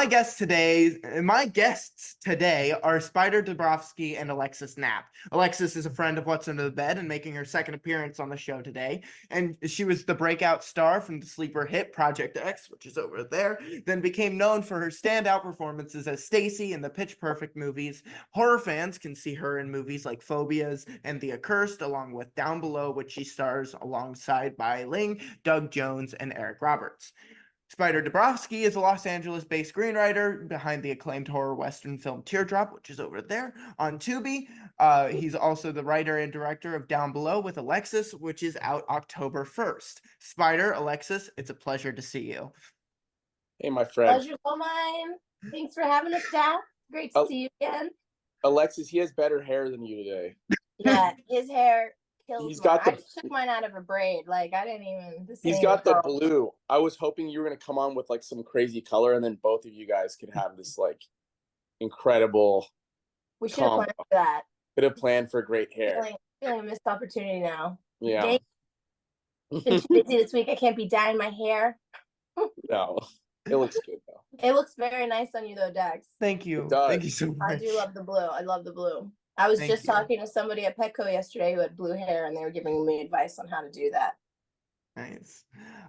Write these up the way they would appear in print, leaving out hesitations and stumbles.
my guests today are Spider Dobrovsky and Alexis Knapp. Alexis is a friend of What's Under the Bed and making her second appearance on the show today. And she was the breakout star from the sleeper hit Project X, which is over there, then became known for her standout performances as Stacie in the Pitch Perfect movies. Horror fans can see her in movies like Phobias and The Accursed, along with Down Below, which she stars alongside Bai Ling, Doug Jones, and Eric Roberts. Spider Dobrovsky is a Los Angeles-based screenwriter behind the acclaimed horror western film Teardrop, which is over there on Tubi. He's also the writer and director of Down Below with Alexis, which is out October 1st. Spider, Alexis, it's a pleasure to see you. Hey, my friend. Pleasure's all mine. Thanks for having us, Dad. Great to see you again. Alexis, he has better hair than you today. Yeah, his hair kills. He's got I took mine out of a braid. Like, I didn't even. He's got the blue. I was hoping you were gonna come on with like some crazy color, and then both of you guys could have this like incredible. We should have planned for that. Could have planned for great hair. Feeling a missed opportunity now. Yeah. Been too busy this week. I can't be dyeing my hair. No, it looks good though. It looks very nice on you though, Dax. Thank you. Thank you so much. I do love the blue. I love the blue. I was just talking to somebody at Petco yesterday who had blue hair, and they were giving me advice on how to do that. Nice.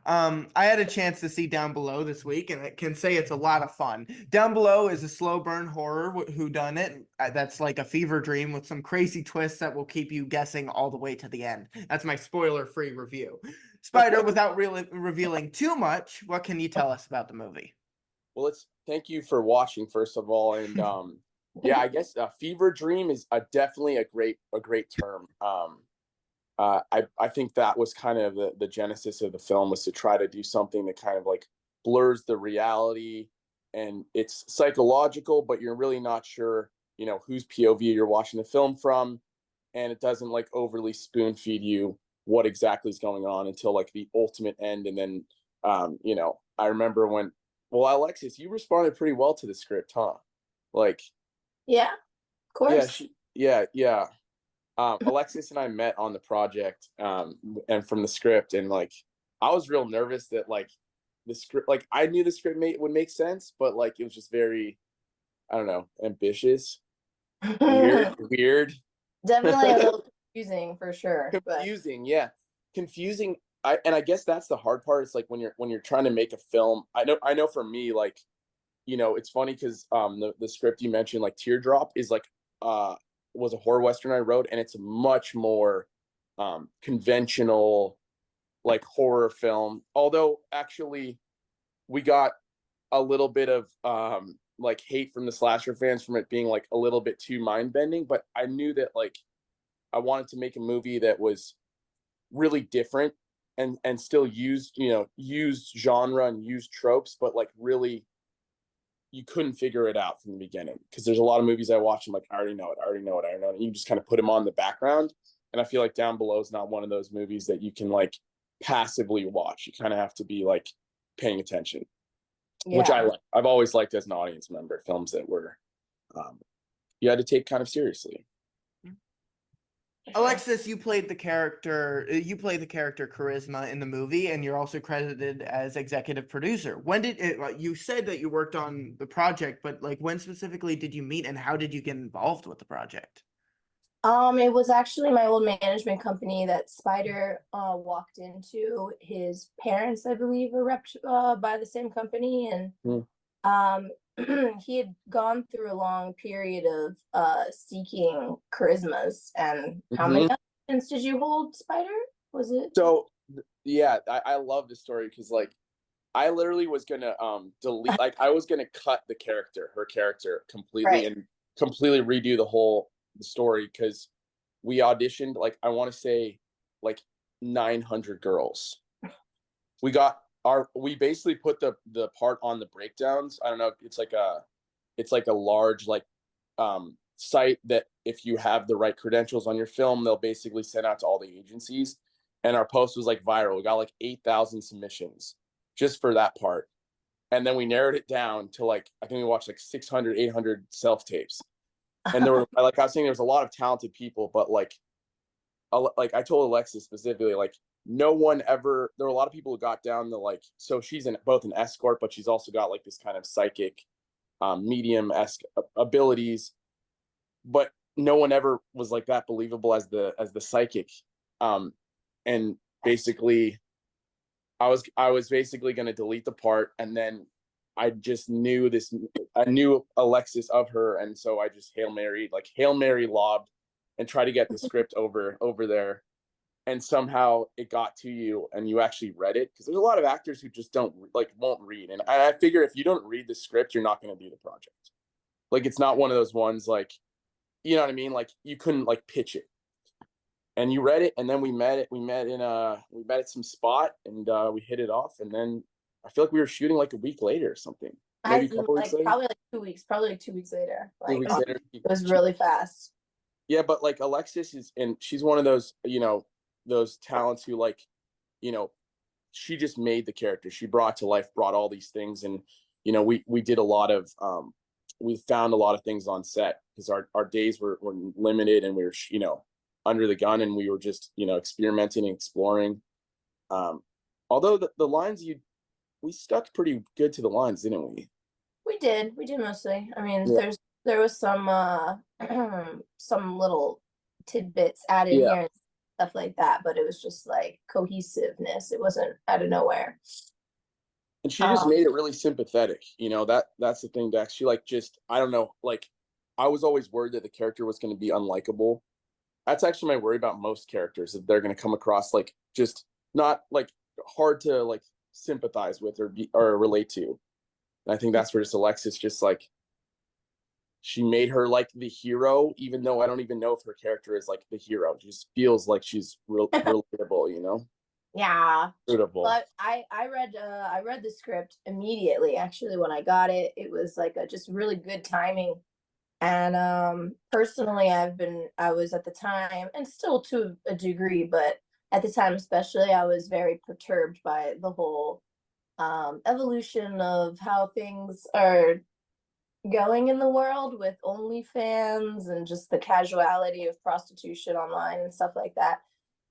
I had a chance to see Down Below this week, and I can say it's a lot of fun. Down Below is a slow burn horror whodunit that's like a fever dream with some crazy twists that will keep you guessing all the way to the end. That's my spoiler-free review. Spider, without really revealing too much, what can you tell us about the movie? Well, thank you for watching, first of all, and yeah, I guess fever dream is definitely a great term. I think that was kind of the genesis of the film, was to try to do something that kind of like blurs the reality, and it's psychological, but you're really not sure, you know, whose POV you're watching the film from, and it doesn't like overly spoon feed you what exactly is going on until like the ultimate end. And then, you know, I remember when, well, Alexis, you responded pretty well to the script, huh? Like, yeah, of course. Yeah. Alexis and I met on the project, and from the script, and like I was real nervous that like the script, like I knew the script would make sense, but like it was just very, I don't know, ambitious, weird. Definitely a little confusing for sure. Confusing, yeah, confusing. I guess that's the hard part. It's like when you're trying to make a film. I know for me, like, you know, it's funny because the script you mentioned, like Teardrop, is like was a horror western I wrote, and it's a much more conventional like horror film. Although actually we got a little bit of like hate from the slasher fans from it being like a little bit too mind-bending, but I knew that like I wanted to make a movie that was really different and still used genre and used tropes, but like really you couldn't figure it out from the beginning, because there's a lot of movies I watch, I'm like, I already know it, and you just kind of put them on in the background. And I feel like Down Below is not one of those movies that you can like passively watch. You kind of have to be like paying attention, which I like. I've always liked as an audience member films that were you had to take kind of seriously. Alexis, you played the character Charisma in the movie, and you're also credited as executive producer. When did you said that you worked on the project, but like when specifically did you meet, and how did you get involved with the project? It was actually my old management company that Spider walked into. His parents, I believe, were repped by the same company, and he had gone through a long period of seeking charismas. And how many auditions did you hold, Spider? Was it? So yeah, I love this story because like I literally was gonna delete, like I was gonna cut her character completely, and completely redo the story, because we auditioned like I want to say like 900 girls. We basically put the part on the breakdowns. I don't know, it's like a large like site that if you have the right credentials on your film, they'll basically send out to all the agencies. And our post was like viral. We got like 8,000 submissions just for that part. And then we narrowed it down to like, I think we watched like 600, 800 self-tapes. And there were, like I was saying, there's a lot of talented people, but like I told Alexis specifically, like there were a lot of people who got down to like, so she's both an escort, but she's also got like this kind of psychic medium-esque abilities, but no one ever was like that believable as the psychic. And basically I was basically going to delete the part, and then I just knew I knew Alexis of her, and so I just Hail Mary lobbed and try to get the script over there, and somehow it got to you and you actually read it, because there's a lot of actors who just won't read, and I figure if you don't read the script, you're not going to do the project. Like, it's not one of those ones, like, you know what I mean, like you couldn't like pitch it. And you read it, and then we met at some spot, and we hit it off, and then I feel like we were shooting like a week later or something, maybe a couple weeks later. Probably like 2 weeks, probably like 2 weeks later. Like, 2 weeks later. it was really fast. Yeah, but like Alexis and she's one of those, those talents who, like, she just made the character. She brought to life, brought all these things, and we did a lot of we found a lot of things on set, because our days were limited, and we were under the gun, and we were just experimenting and exploring. Although the lines we stuck pretty good to the lines, didn't we? We did mostly. I mean, Yeah. there was some some little tidbits added Yeah. here and stuff like that, but it was just like cohesiveness. It wasn't out of nowhere. And she just made it really sympathetic. That's the thing, Dex. She I don't know, like, I was always worried that the character was going to be unlikable. That's actually my worry about most characters, that they're going to come across like just not like hard to like sympathize with or relate to. And I think that's where just Alexis, just like, she made her like the hero, even though I don't even know if her character is like the hero. She just feels like she's relatable, Yeah. Relatable. But I read the script immediately. Actually, when I got it, it was like just really good timing. And personally, I was at the time, and still to a degree, but at the time especially, I was very perturbed by the whole evolution of how things are going in the world with OnlyFans and just the casuality of prostitution online and stuff like that.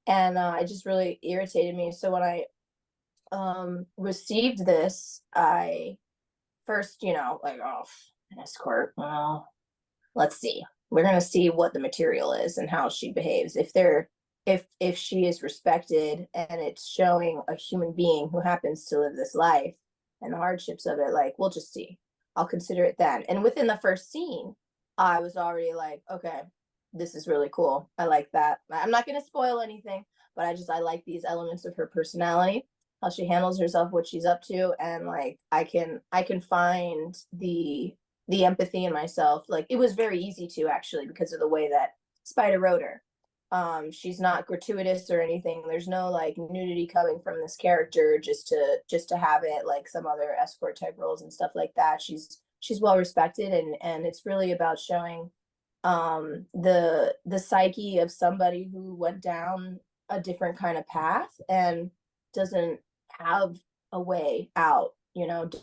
And it just really irritated me. So when I received this, I first, like, oh, an escort, well, let's see. We're gonna see what the material is and how she behaves. If she is respected and it's showing a human being who happens to live this life and the hardships of it, like, we'll just see. I'll consider it then. And within the first scene, I was already like, okay, this is really cool. I like that. I'm not gonna spoil anything, but I like these elements of her personality, how she handles herself, what she's up to, and like I can find the empathy in myself. Like, it was very easy to, actually, because of the way that Spider wrote her. She's not gratuitous or anything. There's no like nudity coming from this character just to have it, like some other escort type roles and stuff like that. She's well respected, and it's really about showing the psyche of somebody who went down a different kind of path and doesn't have a way out,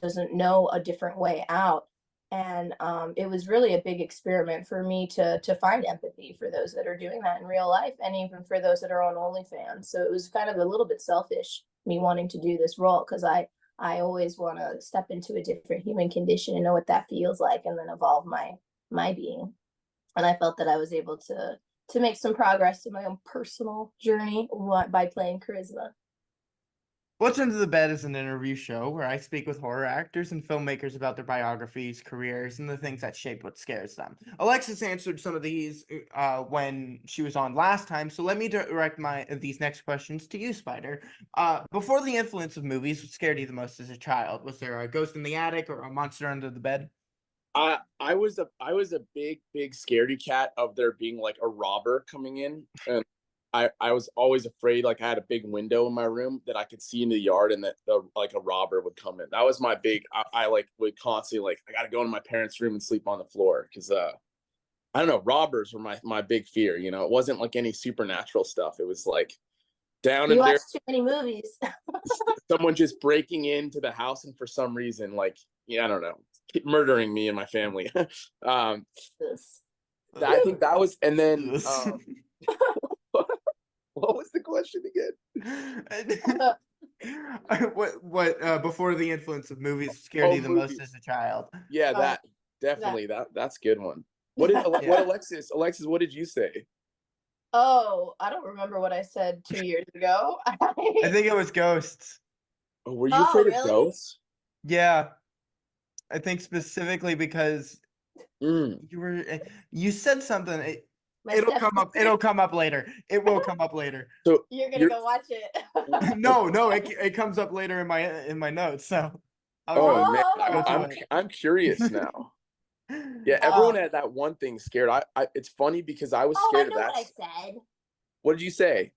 doesn't know a different way out. And it was really a big experiment for me to find empathy for those that are doing that in real life, and even for those that are on OnlyFans. So it was kind of a little bit selfish, me wanting to do this role, because I always want to step into a different human condition and know what that feels like, and then evolve my being. And I felt that I was able to make some progress in my own personal journey by playing Charisma. What's Under the Bed is an interview show where I speak with horror actors and filmmakers about their biographies, careers, and the things that shape what scares them. Alexis answered some of these when she was on last time, so let me direct these next questions to you, Spider. Before the influence of movies, what scared you the most as a child? Was there a ghost in the attic or a monster under the bed? I was a big scaredy cat of there being like a robber coming in, and I was always afraid. Like, I had a big window in my room that I could see into the yard, and that like a robber would come in. That was my big. I like would constantly, like, I got to go into my parents' room and sleep on the floor, because I don't know, robbers were my big fear. It wasn't like any supernatural stuff. It was like down in there. You watch too many movies. Someone just breaking into the house, and for some reason, like, I don't know, murdering me and my family. I think that was, and then what was the question again? What before the influence of movies scared you the most as a child? Yeah, that definitely. That's a good one. What did Yeah. Alexis, what did you say? Oh, I don't remember what I said 2 years ago. I think it was ghosts. Oh, were you afraid of really? ghosts? Yeah. I think specifically because Mm. you said something. My It'll come up. stepsister. It'll come up later. It will come up later. So You're gonna go watch it. No, it comes up later in my notes. So oh man, go to I'm curious now. Yeah, Oh. everyone had that one thing scared. I it's funny because I was Oh, I scared know of that. what I said. What did you say?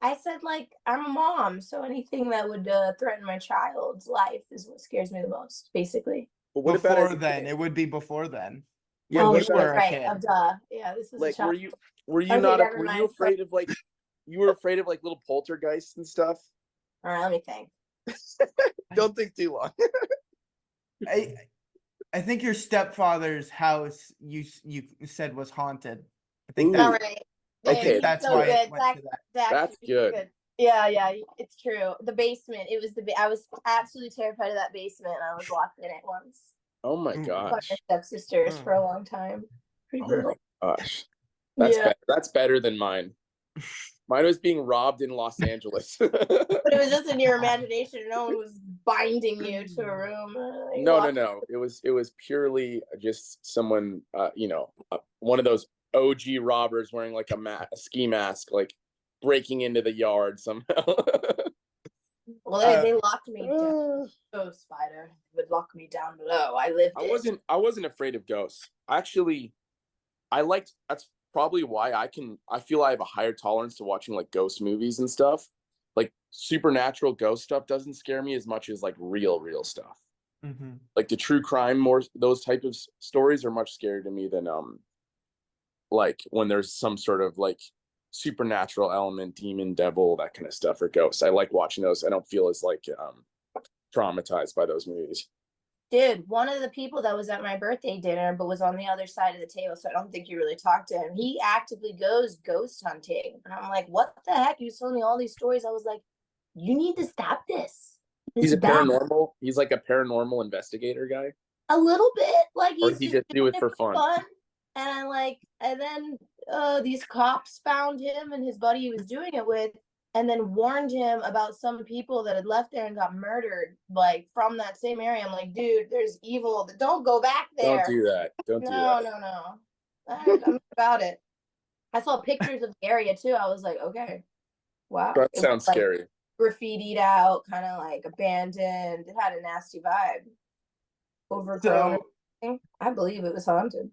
I said, like, I'm a mom, so anything that would threaten my child's life is what scares me the most, basically. But what about as before a then? kid? It would be before then. Yeah, When Oh, what you shit, about were a right. kid. Duh. Yeah, this is a like child. were you Okay, not never were you mind. afraid of like you were afraid of like little poltergeists and stuff? All right, let me think. Don't think too long. I think your stepfather's house you said was haunted. I think Ooh. All that's right. Okay, that's so why good. it went to that. That's actually good. Yeah, it's true. The basement. It was I was absolutely terrified of that basement. I was locked in it once. Oh my Mm. With gosh. my stepsisters Mm. for a long time. Pretty Oh brutal. my gosh. That's Yeah. that's better than mine. Mine was being robbed in Los Angeles. But it was just in your imagination. No one was binding you to a room. No. It was purely just someone, one of those OG robbers wearing like a ski mask, like breaking into the yard somehow. Well, they locked me down. Oh, Spider would lock me down below. I lived it. I wasn't afraid of ghosts. Actually, that's probably why I feel I have a higher tolerance to watching like ghost movies and stuff. Like supernatural ghost stuff doesn't scare me as much as like real stuff. Mm-hmm. Like the true crime, more those type of stories are much scarier to me than like when there's some sort of like supernatural element, demon, devil, that kind of stuff, or ghosts. I like watching those. I don't feel as like traumatized by those movies. Dude, one of the people that was at my birthday dinner but was on the other side of the table, so I don't think you really talked to him. He actively goes ghost hunting. And I'm like, what the heck? You told me all these stories. I was like, you need to stop this. He's a paranormal. He's like a paranormal investigator guy. A little bit, like Or he's does he just do it for fun? And then these cops found him and his buddy he was doing it with, and then warned him about some people that had left there and got murdered, like from that same area. I'm like, dude, there's evil. Don't go back there. Don't do that. Don't do that. No. I'm about it. I saw pictures of the area too. I was like, okay, wow. That sounds like scary. Graffitied out, kind of like abandoned. It had a nasty vibe. Overgrown. I believe it was haunted.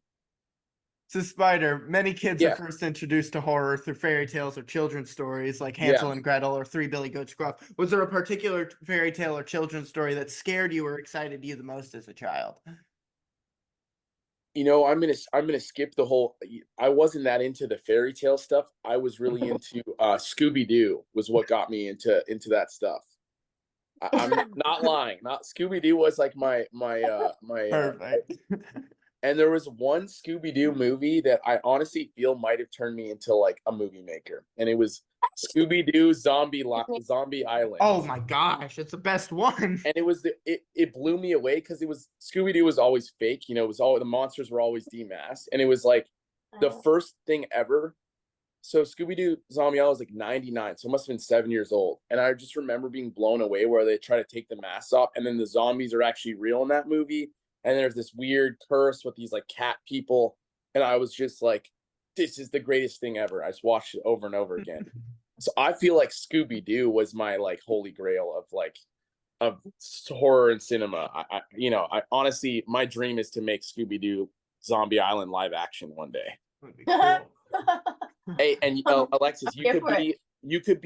So Spider, many kids Yeah. are first introduced to horror through fairy tales or children's stories like Hansel Yeah. and Gretel or Three Billy Goats Gruff. Was there a particular fairy tale or children's story that scared you or excited you the most as a child? You know, I'm gonna skip the whole. I wasn't that into the fairy tale stuff. I was really into Scooby Doo was what got me into that stuff. I'm not lying. Not Scooby Doo was like my Perfect. and there was one Scooby Doo movie that I honestly feel might have turned me into like a movie maker, and it was Scooby Doo Zombie Island. Oh my gosh, it's the best one. And it was it blew me away because it was Scooby Doo was always fake. You know, it was all the monsters were always demasked, and it was like the first thing ever. So Scooby Doo Zombie Island was like 99, so it must have been 7 years old. And I just remember being blown away where they try to take the masks off, and then the zombies are actually real in that movie. And there's this weird curse with these like cat people, and I was just like, this is the greatest thing ever. I just watched it over and over again. So I feel like Scooby Doo was my like holy grail of horror and cinema. I honestly, my dream is to make Scooby Doo Zombie Island live action one day. That'd be cool. Hey, and Alexis, you could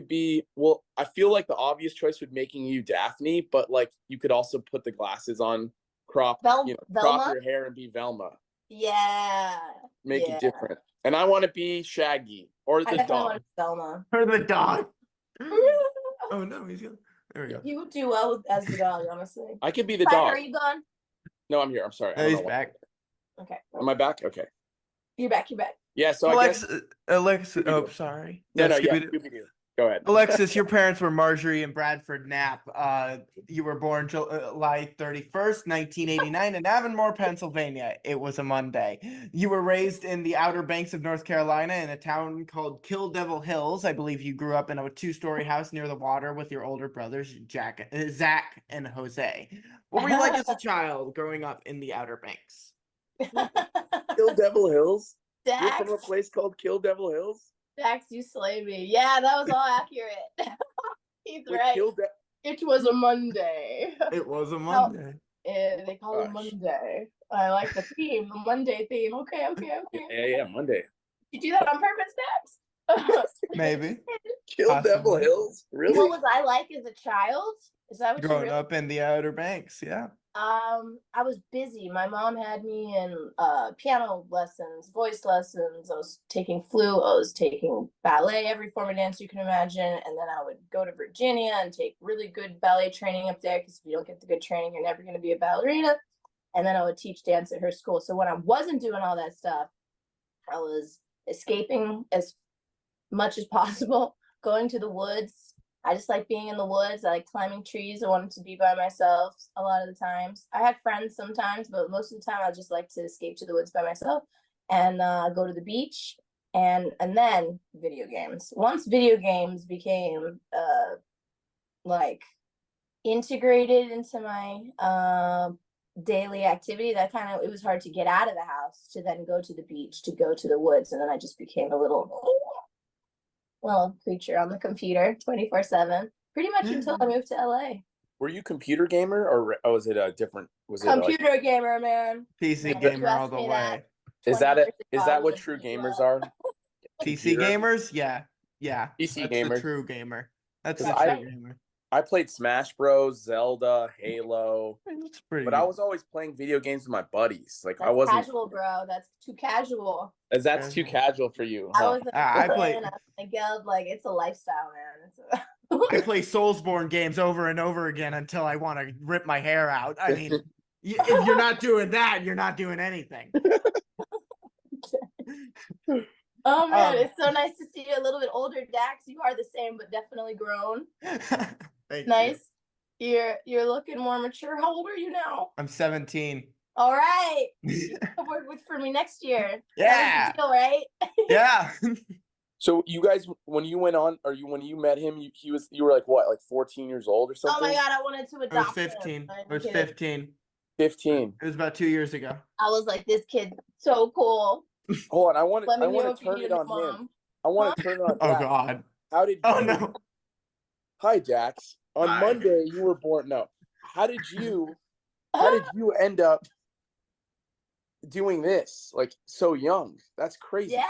be. Well, I feel like the obvious choice would making you Daphne, but like you could also put the glasses on, crop your hair and be Velma. Yeah. Make it different. And I want to be Shaggy or the dog. Velma. Or the dog. Oh no, he's gone. There we go. You would do well as the dog, honestly. I could be the Spider, dog. are you gone? No, I'm here. I'm sorry. He's back. Okay. Am I back? Okay. You're back. Yeah. So Alexa. Oh, sorry. No, yeah, Scooby-Doo. Scooby-Doo. Go ahead. Alexis, your parents were Marjorie and Bradford Knapp. You were born July 31st, 1989 in Avonmore, Pennsylvania. It was a Monday. You were raised in the Outer Banks of North Carolina in a town called Kill Devil Hills. I believe you grew up in a 2-story house near the water with your older brothers, Zach and Jose. What were you like as a child growing up in the Outer Banks? Kill Devil Hills? You're Dax, from a place called Kill Devil Hills? Dax, you slay me. Yeah, that was all accurate. He's Wait, right. It was a Monday. It was a Monday. They call it Monday. I like the theme, the Monday theme. Okay. Yeah, Monday. You do that on purpose, Dax? Maybe. Kill Possibly. Devil Hills? Really? What was I like as a child? Is that what you Growing really? up in the Outer Banks, yeah. I was busy. My mom had me in piano lessons, voice lessons. I was taking flute. I was taking ballet, every form of dance you can imagine. And then I would go to Virginia and take really good ballet training up there, because if you don't get the good training, you're never going to be a ballerina. And then I would teach dance at her school. So when I wasn't doing all that stuff, I was escaping as much as possible, going to the woods. I just like being in the woods. I like climbing trees. I wanted to be by myself a lot of the times. I had friends sometimes, but most of the time I just like to escape to the woods by myself and go to the beach. And then video games. Once video games became like integrated into my daily activity, that kind of, it was hard to get out of the house to then go to the beach, to go to the woods. And then I just became a little creature on the computer 24/7, pretty much until I moved to LA. Were you computer gamer, or was it a different? Was computer it gamer, man? PC gamer all the way. Is that what true gamers are? PC gamers? Yeah. PC That's gamer. the true gamer. That's the I- true gamer. I played Smash Bros, Zelda, Halo, It's pretty. but I was always playing video games with my buddies. Like That's I wasn't. casual, bro. That's too casual. That's too casual for you. I Huh? was I play- like it's a lifestyle, man. I play Soulsborne games over and over again until I want to rip my hair out. I mean, if you're not doing that, you're not doing anything. Oh man, it's so nice to see you a little bit older, Dax. You are the same, but definitely grown. Thank Nice. you. You're looking more mature. How old are you now? I'm 17. All right. You can work with for me next year. Yeah. That was the deal, right? Yeah. So you guys, when you went on, or when you met him, you were like what, like 14 years old or Oh something? my god, I wanted to I was adopt 15. him. I was 15. 15. It was about 2 years ago. I was like, this kid's so cool. Hold on, I want Let me know to if you turn need it a on mom. him. I want to turn it on. Oh Dax. God. How did? Oh you, no. Hi, Dax. On Hi. Monday, you were born. No. How did you end up doing this like so young? That's crazy. Yeah.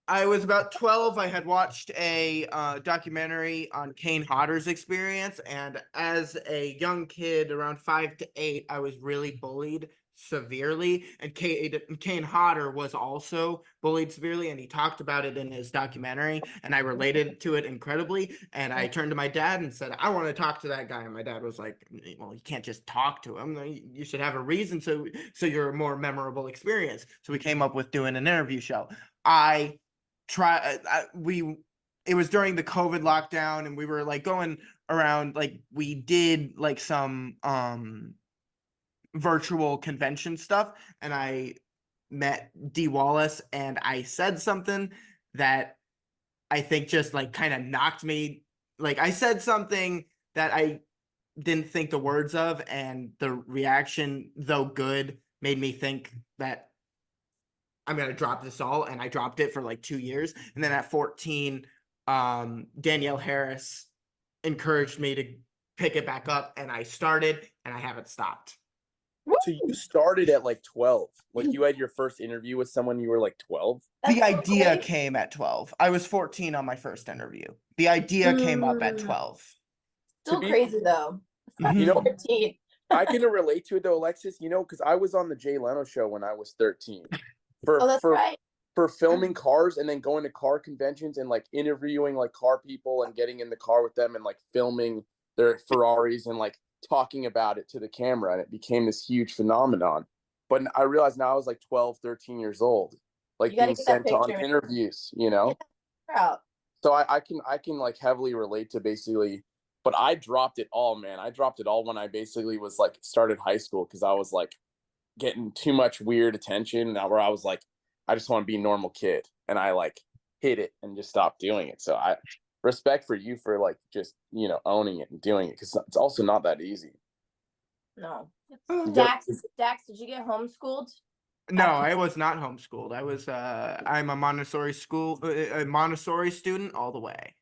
I was about 12. I had watched a documentary on Kane Hodder's experience, and as a young kid, around 5 to 8, I was really bullied severely. And Kane Hodder was also bullied severely, and he talked about it in his documentary, and I related to it incredibly. And I turned to my dad and said, I want to talk to that guy. And my dad was like, well, you can't just talk to him. You should have a reason so you're a more memorable experience. So we came up with doing an interview show. It was during the COVID lockdown, and we were like going around, like we did like some virtual convention stuff, and I met D Wallace, and I said something that I think just like kind of knocked me. Like I said something that I didn't think the words of, and the reaction, though good, made me think that I'm gonna drop this all, and I dropped it for like 2 years. And then at 14, Danielle Harris encouraged me to pick it back up, and I started, and I haven't stopped. So you started at like 12. Like you had your first interview with someone, you were like 12. The idea came at 12. I was 14 on my first interview. The idea came up at 12. Still be- crazy though. You know, 14. I can relate to it though, Alexis. You know, because I was on the Jay Leno show when I was 13. Oh, that's right. For filming cars, and then going to car conventions and like interviewing like car people and getting in the car with them and like filming their Ferraris and like talking about it to the camera, and it became this huge phenomenon. But I realized now I was like 12, 13 years old, like You gotta being get that sent on picture, man. interviews, you know? Proud. So I can like heavily relate to basically, but I dropped it all, man. I dropped it all when I basically was like started high school because I was like getting too much weird attention now where I was like, I just want to be a normal kid. And I like hit it and just stopped doing it. So I respect for you for like just, you know, owning it and doing it because it's also not that easy. No. You Dax, did you get homeschooled? No, I was not homeschooled. I was I'm a Montessori school a Montessori student all the way.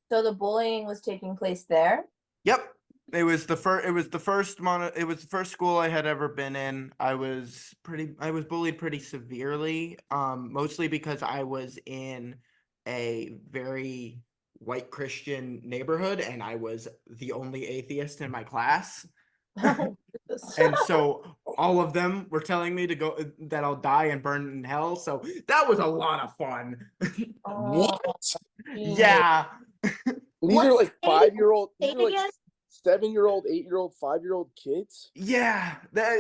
So the bullying was taking place there? Yep. It was the first school I had ever been in. I was bullied pretty severely, mostly because I was in a very white Christian neighborhood and I was the only atheist in my class. Oh, And so all of them were telling me to go that I'll die and burn in hell. So that was a lot of fun. What? Yeah. These are like 5-year-old, these Eight are like again? 7-year-old, 8-year-old, 5-year-old kids. Yeah.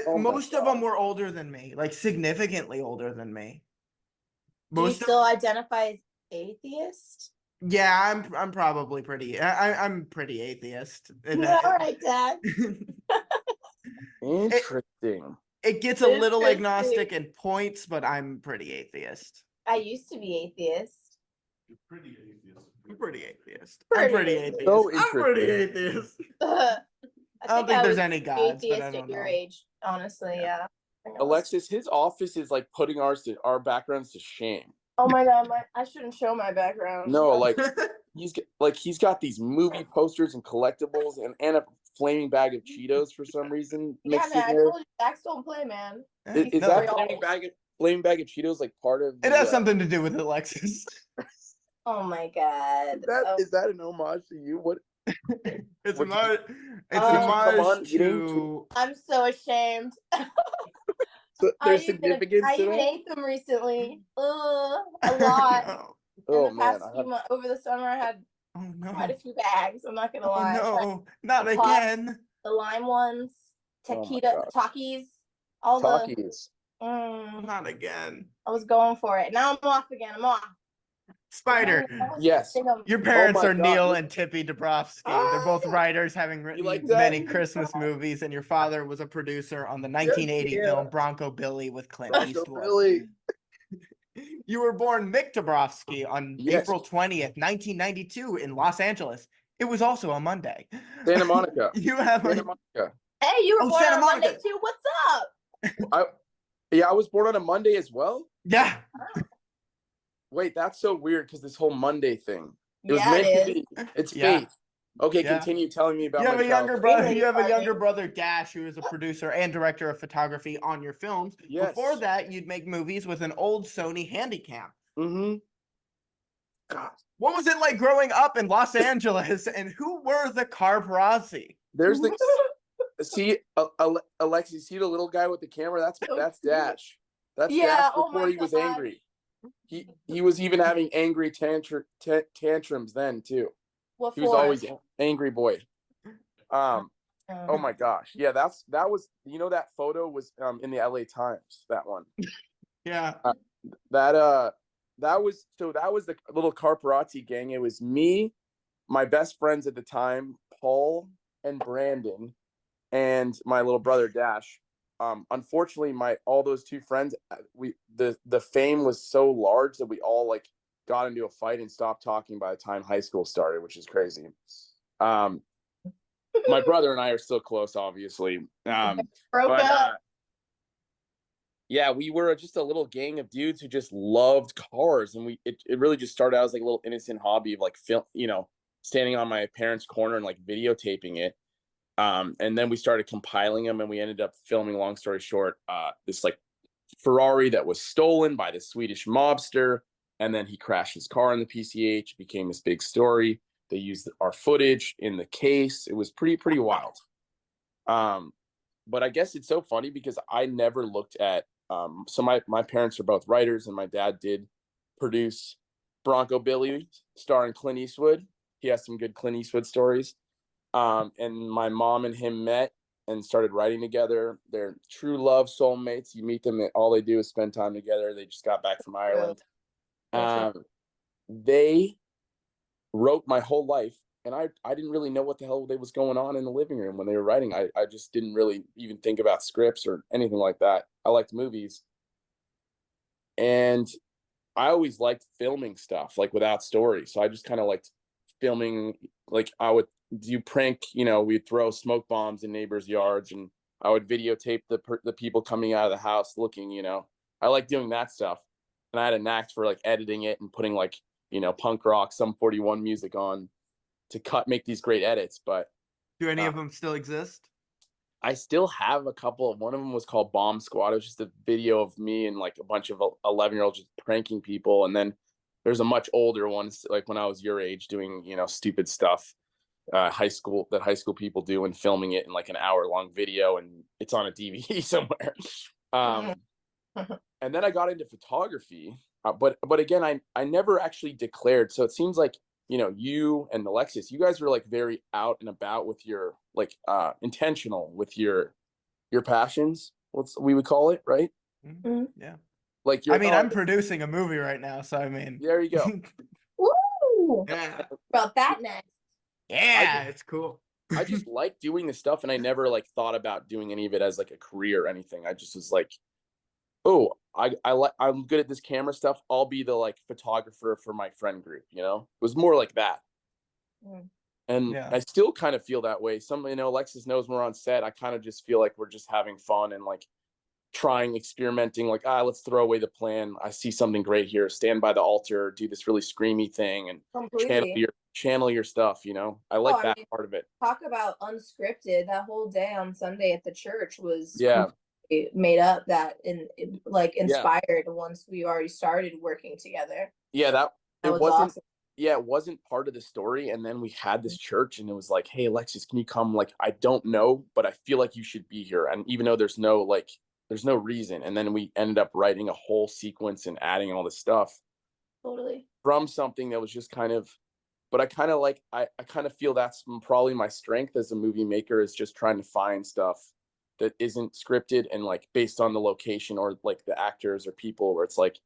Oh my Most of them God. were older than me, like significantly older than me. Do you Most of still identify as atheist? Yeah, I'm probably I'm pretty atheist. All right, Dad. Interesting. It gets a little Interesting. agnostic in points, but I'm pretty atheist. I used to be atheist. You're pretty atheist. I'm pretty atheist. Pretty I'm pretty atheist. atheist. So I'm pretty interesting. atheist. I don't think there's was any gods, but I atheist don't at your know. age, honestly. Yeah. Alexis, his office is like putting our backgrounds to shame. Oh my God, I shouldn't show my background. No, like he's got these movie posters and collectibles and a flaming bag of Cheetos for some reason Yeah, mixed man, in I there. told you, Dax don't play, man. Is No, that flaming bag of Cheetos like part of it has something to do with Alexis. Oh my God. Is that an homage to you? What It's What an you- homage. It's Oh. an Come on, homage eating to. I'm so ashamed. there's significance I to even that? ate them recently. A lot. No. Oh In the man, past few months, over the summer, I had Oh no. quite a few bags. I'm not gonna Oh lie. I tried no. Not the puffs, again. the lime ones, Oh my taquita, God. Takis, all Talkies. the. Not again. I was going for it. Now I'm off again. I'm off. Spider. Yes. Your parents my are God, Neil look- and Tippy Dabrowski. They're both writers, having written like that? many Christmas movies, and your father was a producer on the 1980 yeah. film Bronco Billy with Clint Bronco Eastwood. Billy. You were born Mick Dabrowski on Yes. April 20th, 1992 in Los Angeles. It was also a Monday. Santa Monica. You have Santa a, Monica. Hey, you were born Santa on Monday Monica. too. What's up? I was born on a Monday as well. yeah. Wait, that's so weird because this whole Monday thing. It was Yeah, meant it to is. be. It's Yeah. fate. Okay, Yeah. continue telling me about You have my a younger childhood. brother. Really You have a funny. younger brother, Dash, who is a producer and director of photography on your films. Yes. Before that, you'd make movies with an old Sony Handycam. Mm-hmm. God. What was it like growing up in Los Angeles, and who were the Carparazzi? There's the see Alexi, see the little guy with the camera? That's Dash. That's Yeah, Dash oh before my he was God. angry. He was even having angry tantrums then too. What He was for? always angry boy. Oh my gosh. Yeah, that was that photo was in the LA Times, that one. Yeah. That was the little Carparazzi gang. It was me, my best friends at the time, Paul and Brandon, and my little brother Dash. Unfortunately, all those two friends, the fame was so large that we all like got into a fight and stopped talking by the time high school started, which is crazy. My brother and I are still close, obviously. Broke up. Yeah, we were just a little gang of dudes who just loved cars, and it really just started out as like a little innocent hobby of like film, standing on my parents' corner and like videotaping it. And then we started compiling them, and we ended up filming. Long story short, this like Ferrari that was stolen by the Swedish mobster, and then he crashed his car in the PCH. It became this big story. They used our footage in the case. It was pretty wild. But I guess it's so funny because I never looked at. So my parents are both writers, and my dad did produce Bronco Billy, starring Clint Eastwood. He has some good Clint Eastwood stories. And my mom and him met and started writing together. They're true love soulmates. You meet them, and all they do is spend time together. They just got back from Ireland. They wrote my whole life, and I didn't really know what the hell was going on in the living room when they were writing. I just didn't really even think about scripts or anything like that. I liked movies, and I always liked filming stuff like without story. So I just kind of liked filming. Like I would do prank, we'd throw smoke bombs in neighbors' yards, and I would videotape the people coming out of the house looking. I like doing that stuff, and I had a knack for like editing it and putting like punk rock, Sum 41 music on to make these great edits. But Do any of them still exist? I still have a couple. One of them was called Bomb Squad. It was just a video of me and like a bunch of 11-year-olds just pranking people. And then there's a much older one, like when I was your age, doing stupid stuff, high school people do, and filming it in like an hour-long video, and it's on a DVD somewhere. And then I got into photography, but again, I never actually declared. So it seems like you and Alexis, you guys were like very out and about with your like intentional with your passions. We would call it, right? Mm-hmm. Yeah. Like I'm producing a movie right now, so I mean. There you go. Woo! Yeah. About that next. Yeah, it's cool. I just like doing this stuff, and I never like thought about doing any of it as like a career or anything. I just was like, oh, I'm good at this camera stuff. I'll be the like photographer for my friend group. It was more like that. And I still kind of feel that way. Alexis knows when we're on set, I kind of just feel like we're just having fun and like experimenting, like, let's throw away the plan. I see something great here. Stand by the altar, do this really screamy thing, and channel your stuff. I like that part of it. Talk about unscripted. That whole day on Sunday at the church was made up, that inspired once we already started working together. Yeah, that it was wasn't awesome. Yeah, it wasn't part of the story. And then we had this church, and it was like, hey, Alexis, can you come? Like, I don't know, but I feel like you should be here. And even though there's no reason. And then we ended up writing a whole sequence and adding all this stuff. Totally. From something that was just kind of, but I kind of feel that's probably my strength as a movie maker, is just trying to find stuff that isn't scripted and like based on the location or like the actors or people, where it's like,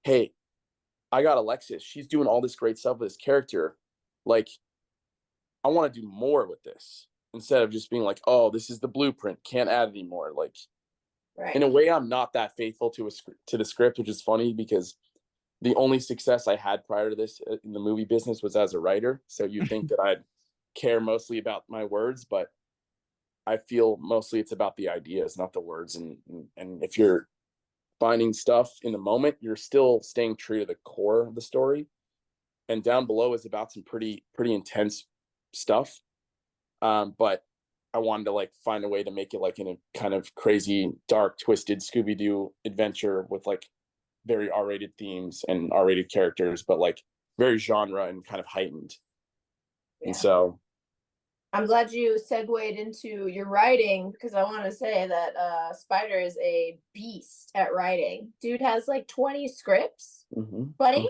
hey, I got Alexis. She's doing all this great stuff with this character. Like, I want to do more with this, instead of just being like, oh, this is the blueprint, can't add anymore. Like, right. In a way, I'm not that faithful to the script, which is funny because the only success I had prior to this in the movie business was as a writer. So you'd think that I'd care mostly about my words, but I feel mostly it's about the ideas, not the words. And if you're finding stuff in the moment, you're still staying true to the core of the story. And Down Below is about some pretty intense stuff. But I wanted to like find a way to make it like in a kind of crazy, dark, twisted Scooby-Doo adventure with like very R-rated themes and R-rated characters, but like very genre and kind of heightened. And so I'm glad you segued into your writing, because I want to say that Spider is a beast at writing. Dude has like 20 scripts. 20?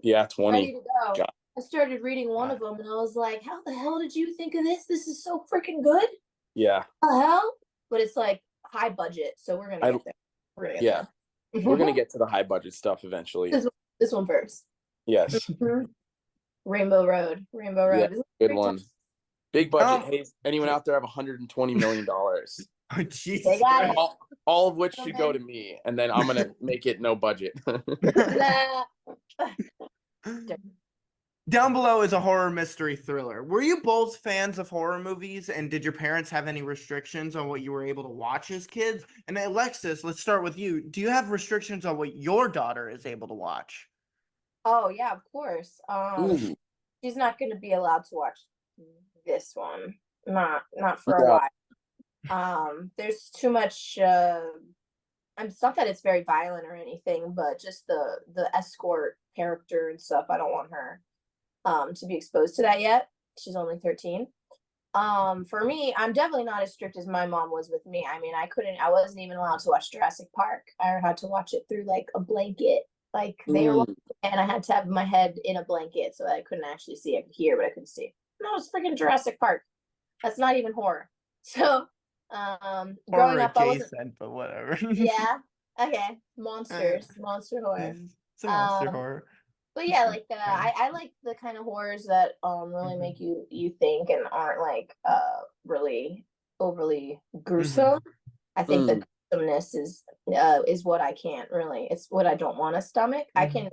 Yeah, 20. Ready to go. God. I started reading one of them, and I was like, how the hell did you think of this? This is so freaking good. Yeah. What the hell? But it's like high budget, so we're going to get there. We're going to get to the high budget stuff eventually. This one first. Yes. Rainbow Road. Yeah, good one. Big budget. Hey, anyone out there have $120 million? Oh, jeez. All of which should go to me, and then I'm going to make it no budget. Down Below is a horror mystery thriller. Were you both fans of horror movies, and did your parents have any restrictions on what you were able to watch as kids? And Alexis, let's start with you. Do you have restrictions on what your daughter is able to watch? Oh yeah, of course. She's not going to be allowed to watch this one. Not for a while. There's too much. It's not that it's very violent or anything, but just the escort character and stuff. I don't want her to be exposed to that yet. She's only 13. For me, I'm definitely not as strict as my mom was with me. I mean, I wasn't even allowed to watch Jurassic Park. I had to watch it through like a blanket. Like they were, and I had to have my head in a blanket so that I couldn't actually see. I could hear, but I couldn't see. No, it's freaking Jurassic Park. That's not even horror. So, growing up, I wasn't. But whatever. Yeah. Okay. Monster horror. It's a monster horror. But yeah, like I like the kind of horrors that really Mhm. make you think and aren't like really overly Mhm. gruesome. I think the Mm, gruesomeness is what I can't really. It's what I don't want to stomach. I Mhm. can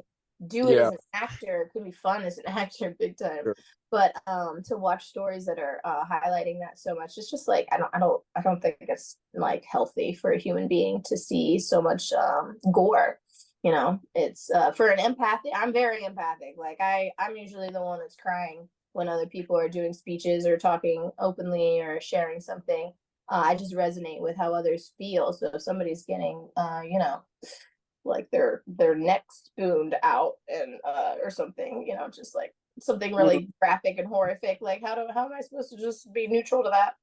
do it yeah, as an actor. It can be fun as an actor, big time. sure. But to watch stories that are highlighting that so much, it's just like I don't think it's like healthy for a human being to see so much gore. You know, it's for an empathic. I'm very empathic. Like I'm usually the one that's crying when other people are doing speeches or talking openly or sharing something. I just resonate with how others feel. So if somebody's getting, you know, like their neck spooned out and or something, you know, just like something Mm, really graphic and horrific, like how am I supposed to just be neutral to that?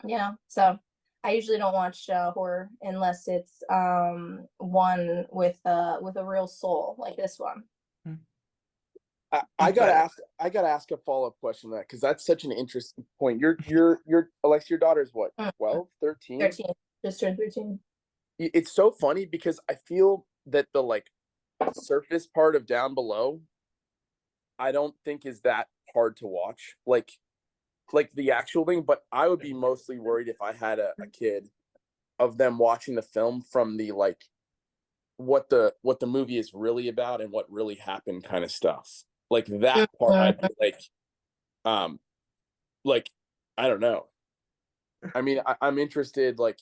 You know, so I usually don't watch horror unless it's one with a real soul like this one. But I gotta ask a follow-up question to that because that's such an interesting point. You're Alexa, your daughter's what, Mm, 12, 13? 13, just turned 13. It's so funny because I feel that the like surface part of Down Below, I don't think is that hard to watch. Like the actual thing, but I would be mostly worried if I had a kid of them watching the film from the like what the movie is really about and what really happened kind of stuff. Like that part I'd be um like I don't know. I mean, I'm interested like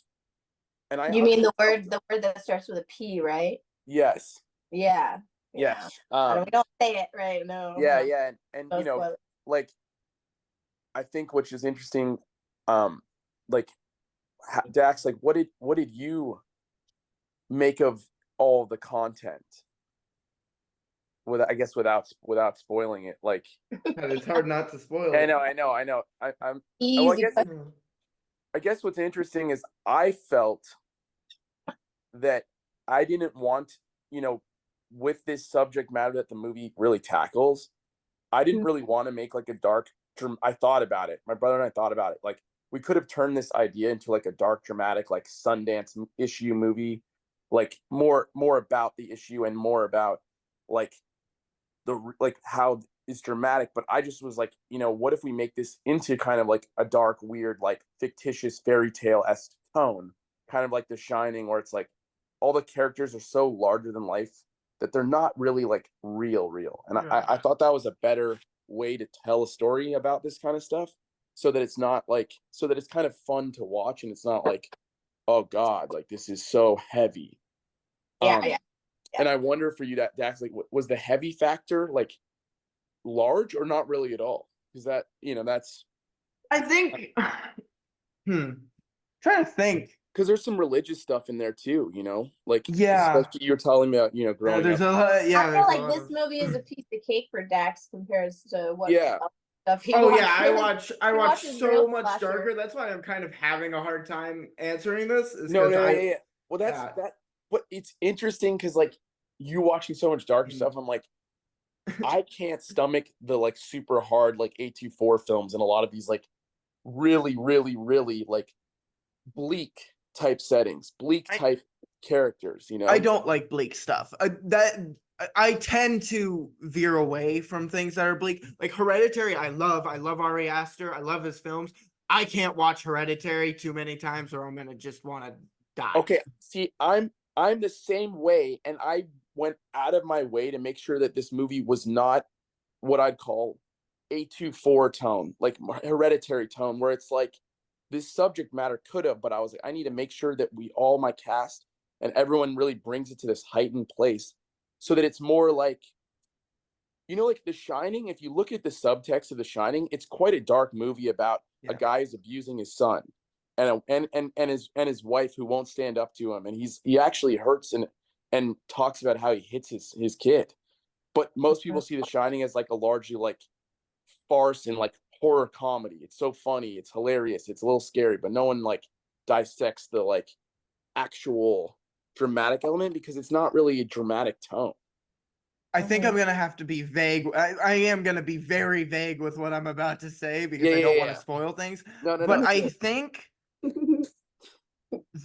and I You mean also the word that starts with a P, right? yes. Yeah, yeah. Yes. I don't, we don't say it right. No, Yeah, no, yeah, and no spoiler. like I think which is interesting um like Dax, like what did you make of all the content? With I guess without spoiling it. Like it's hard not to spoil I it. know, I know, I know. I'm well, Easy question. I guess what's interesting is I felt that I didn't want, you know, with this subject matter that the movie really tackles, I didn't really want to make like a dark I thought about it. My brother and I thought about it. Like we could have turned this idea into like a dark dramatic like Sundance issue movie, like more about the issue and more about like like how it's dramatic, but I just was like, you know, what if we make this into kind of like a dark, weird, like fictitious fairy tale-esque tone, kind of like The Shining, where it's like all the characters are so larger than life that they're not really like real. And I thought that was a better way to tell a story about this kind of stuff, so that it's not like so that it's kind of fun to watch and it's not like, oh God, like this is so heavy. Yeah, Um, yeah, yeah. and I wonder for you that Dax, like, was the heavy factor like large or not really at all? Because that, you know, that's I think trying to think. because there's some religious stuff in there too, you know, like Yeah. especially you're telling me about, you know, Yeah, growing there's up. a lot, I yeah, feel there's a like lot this of movie is a piece of cake for Dax compared to what Yeah. stuff he Oh yeah, I watches. watch I He watch watches real so much slasher. darker. That's why I'm kind of having a hard time answering this, is No, because no, I yeah, yeah. Well, that's yeah. that. But it's interesting because like you watching so much darker Mhm. stuff, I'm like, I can't stomach the like super hard like A24 films and a lot of these like really like bleak type settings, bleak I type characters, you I know? don't like bleak stuff. I tend to veer away from things that are bleak. Like Hereditary, I love. I love Ari Aster. I love his films. I can't watch Hereditary too many times, or I'm gonna just want to die. Okay, see, I'm the same way, and I went out of my way to make sure that this movie was not what I'd call A24 tone, like hereditary tone, where it's like this subject matter could have, but I was like, I need to make sure that we all my cast and everyone really brings it to this heightened place so that it's more like, you know, like The Shining. If you look at the subtext of The Shining, it's quite a dark movie about a Yeah. guy who's abusing his son and his wife who won't stand up to him, and he actually hurts and talks about how he hits his kid. But most people see The Shining as like a largely like farce and like horror comedy. It's so funny, it's hilarious, it's a little scary, but no one like dissects the like actual dramatic element because it's not really a dramatic tone. I think I'm gonna have to be vague. I am gonna be very vague with what I'm about to say because Yeah, I yeah, don't want to yeah. spoil things. No, no, But no. I think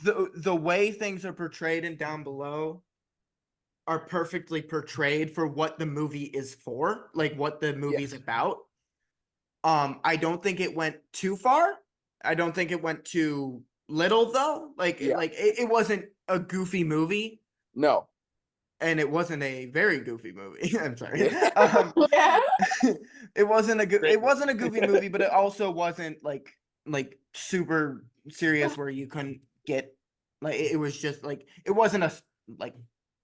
the way things are portrayed and Down Below are perfectly portrayed for what the movie is for, like what the movie's about. I don't think it went too far. I don't think it went too little though. Like it wasn't a goofy movie. No. And it wasn't a very goofy movie. I'm sorry. Yeah. It wasn't a Great it wasn't a goofy movie, but it also wasn't like super serious where you couldn't get like it was just like it wasn't a like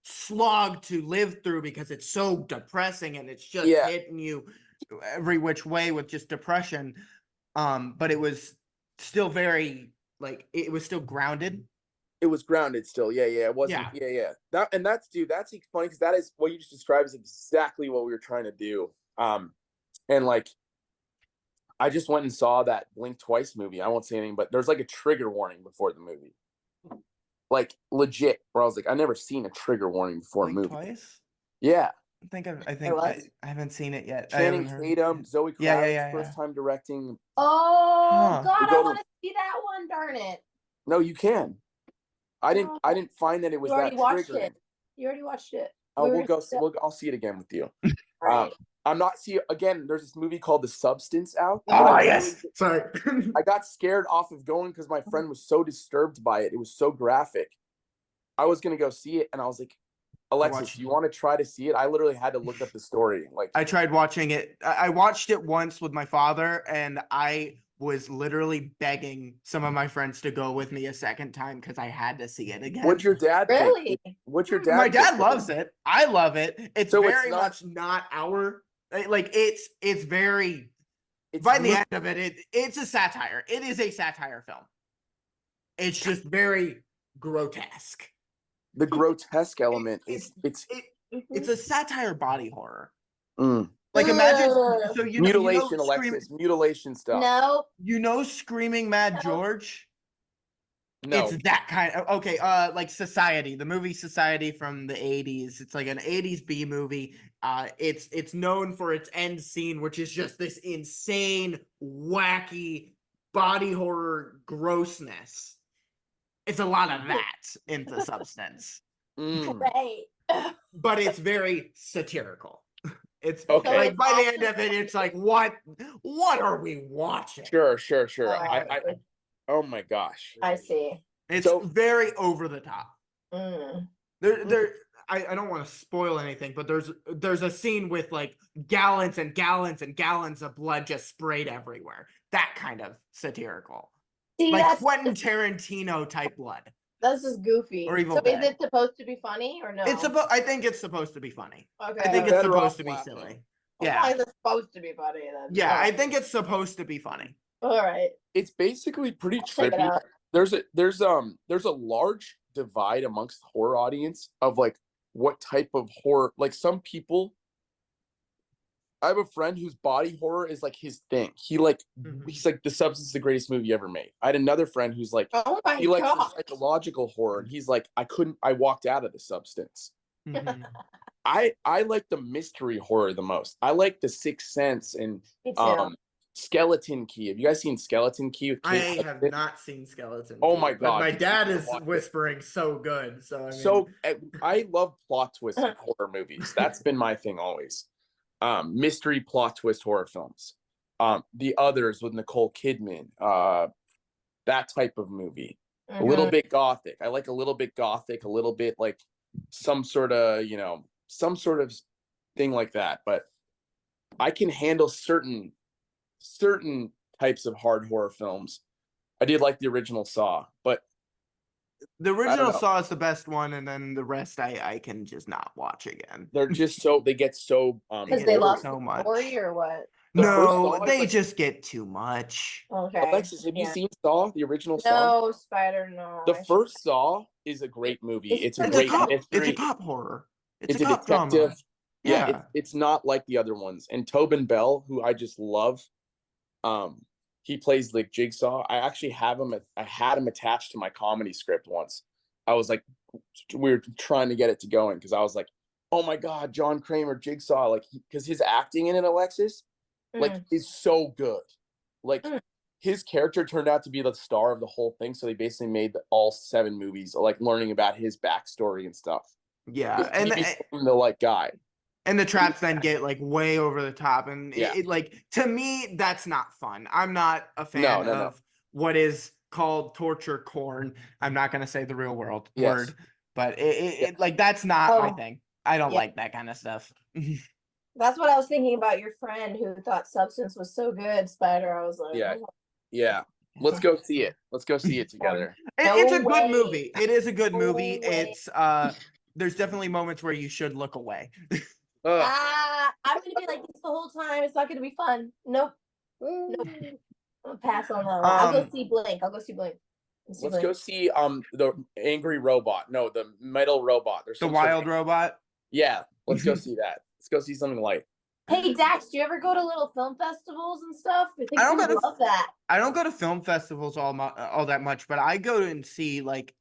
slog to live through because it's so depressing and it's just hitting you every which way with just depression. But it was still very like it was still grounded. It was grounded still. Yeah. It wasn't. Yeah. That's funny because that is what you just described is exactly what we were trying to do. And like, I just went and saw that Blink Twice movie. I won't say anything, but there's like a trigger warning before the movie. Like legit, where I was like, I've never seen a trigger warning before Blink a movie. Twice? Yeah. I haven't seen it yet. Channing Tatum, Zoe Kravitz, first time directing. Oh God, I want to see that one. Darn it. No, you can. I didn't find that it was that triggering. You already watched it. Oh, I'll see it again with you. Right. I'm not again. There's this movie called The Substance out. Oh yes, sorry. I got scared off of going because my friend was so disturbed by it. It was so graphic. I was gonna go see it, and I was like, Alexis, you want to try to see it? I literally had to look up the story. Like I tried watching it. I watched it once with my father, and I was literally begging some of my friends to go with me a second time because I had to see it again. What's your dad really? think? What's your dad? My dad loves it. I love it. It's so very much not our like. It's very. By the end of it, it's a satire. It is a satire film. It's just very grotesque. The grotesque element it's a satire body horror. Like imagine so mutilation, Alexis, mutilation stuff. No. Screaming Mad George? No. It's that kind of okay, like Society, the movie Society from the 80s. It's like an 80s B movie. It's known for its end scene, which is just this insane, wacky body horror grossness. It's a lot of that in The Substance. Right. But it's very satirical. It's okay. Like by the end of it, it's like, what are we watching? Sure. Oh my gosh. I see. It's very over the top. I don't want to spoil anything, but there's a scene with like gallons and gallons and gallons of blood just sprayed everywhere. That kind of satirical. See, like Quentin Tarantino type blood. That's just goofy. Or Evil so Dead. Is it supposed to be funny or no? I think it's supposed to be funny. Okay. I think it's supposed to be silly. Yeah. Why is it supposed to be funny then? Yeah, I think it's supposed to be funny. All right. It's basically pretty trippy. There's a large divide amongst the horror audience of like what type of horror. Like some people, I have a friend whose body horror is like his thing. He's like The Substance is the greatest movie ever made. I had another friend who's like, he likes the psychological horror, and he's like, I walked out of The Substance. I like the mystery horror the most. I like The Sixth Sense and Skeleton Key. Have you guys seen Skeleton Key? I have not seen Skeleton Key. Oh my god! My dad is whispering so good. So I love plot twist in horror movies. That's been my thing always. Mystery plot twist horror films. The Others with Nicole Kidman. That type of movie. A little bit gothic. I like a little bit gothic. A little bit like some sort of thing like that. But I can handle certain types of hard horror films. I did like the original Saw, but the original Saw is the best one, and then the rest I can just not watch again. They're just they get so because they lost so much. Story or what? No, they just get too much. Okay. Alexis, have you seen Saw, the original Saw? No, Spider, no. The first Saw is a great movie. It's a great mystery. It's a cop horror. It's a cop detective drama. Yeah, it's not like the other ones. And Tobin Bell, who I just love, he plays like Jigsaw. I actually have him. I had him attached to my comedy script once. I was like, we were trying to get it to going because I was like, oh my god, John Kramer, Jigsaw, like because his acting in it, Alexis, like is so good. Like his character turned out to be the star of the whole thing. So they basically made all 7 movies, like learning about his backstory and stuff. Yeah, and Maybe from the like guy. and the traps then get like way over the top, and Yeah. it like to me that's not fun. I'm not a No, fan no, no. of what is called torture corn. I'm not gonna say the real world Yes. word, but Yes. like that's not my Oh, thing. I don't yeah. like that kind of stuff. That's what I was thinking about your friend who thought Substance was so good, Spider. I was like, Yeah. oh, Yeah. Let's go see it. Let's go see it together. It's a no good way. movie. It is a good No movie. way. It's there's definitely moments where you should look away. Ugh. I'm gonna be like this the whole time. It's not gonna be fun. Nope. Nope. I'll pass on that one. I'll go see Blink. I'll go see Blink. Let's go see the angry robot. No, the metal robot. There's The some sort of- Wild Robot. Yeah, let's go see that. Let's go see something light. Hey Dax, do you ever go to little film festivals and stuff? I think I don't you go to- love that. I don't go to film festivals all that much, but I go and see like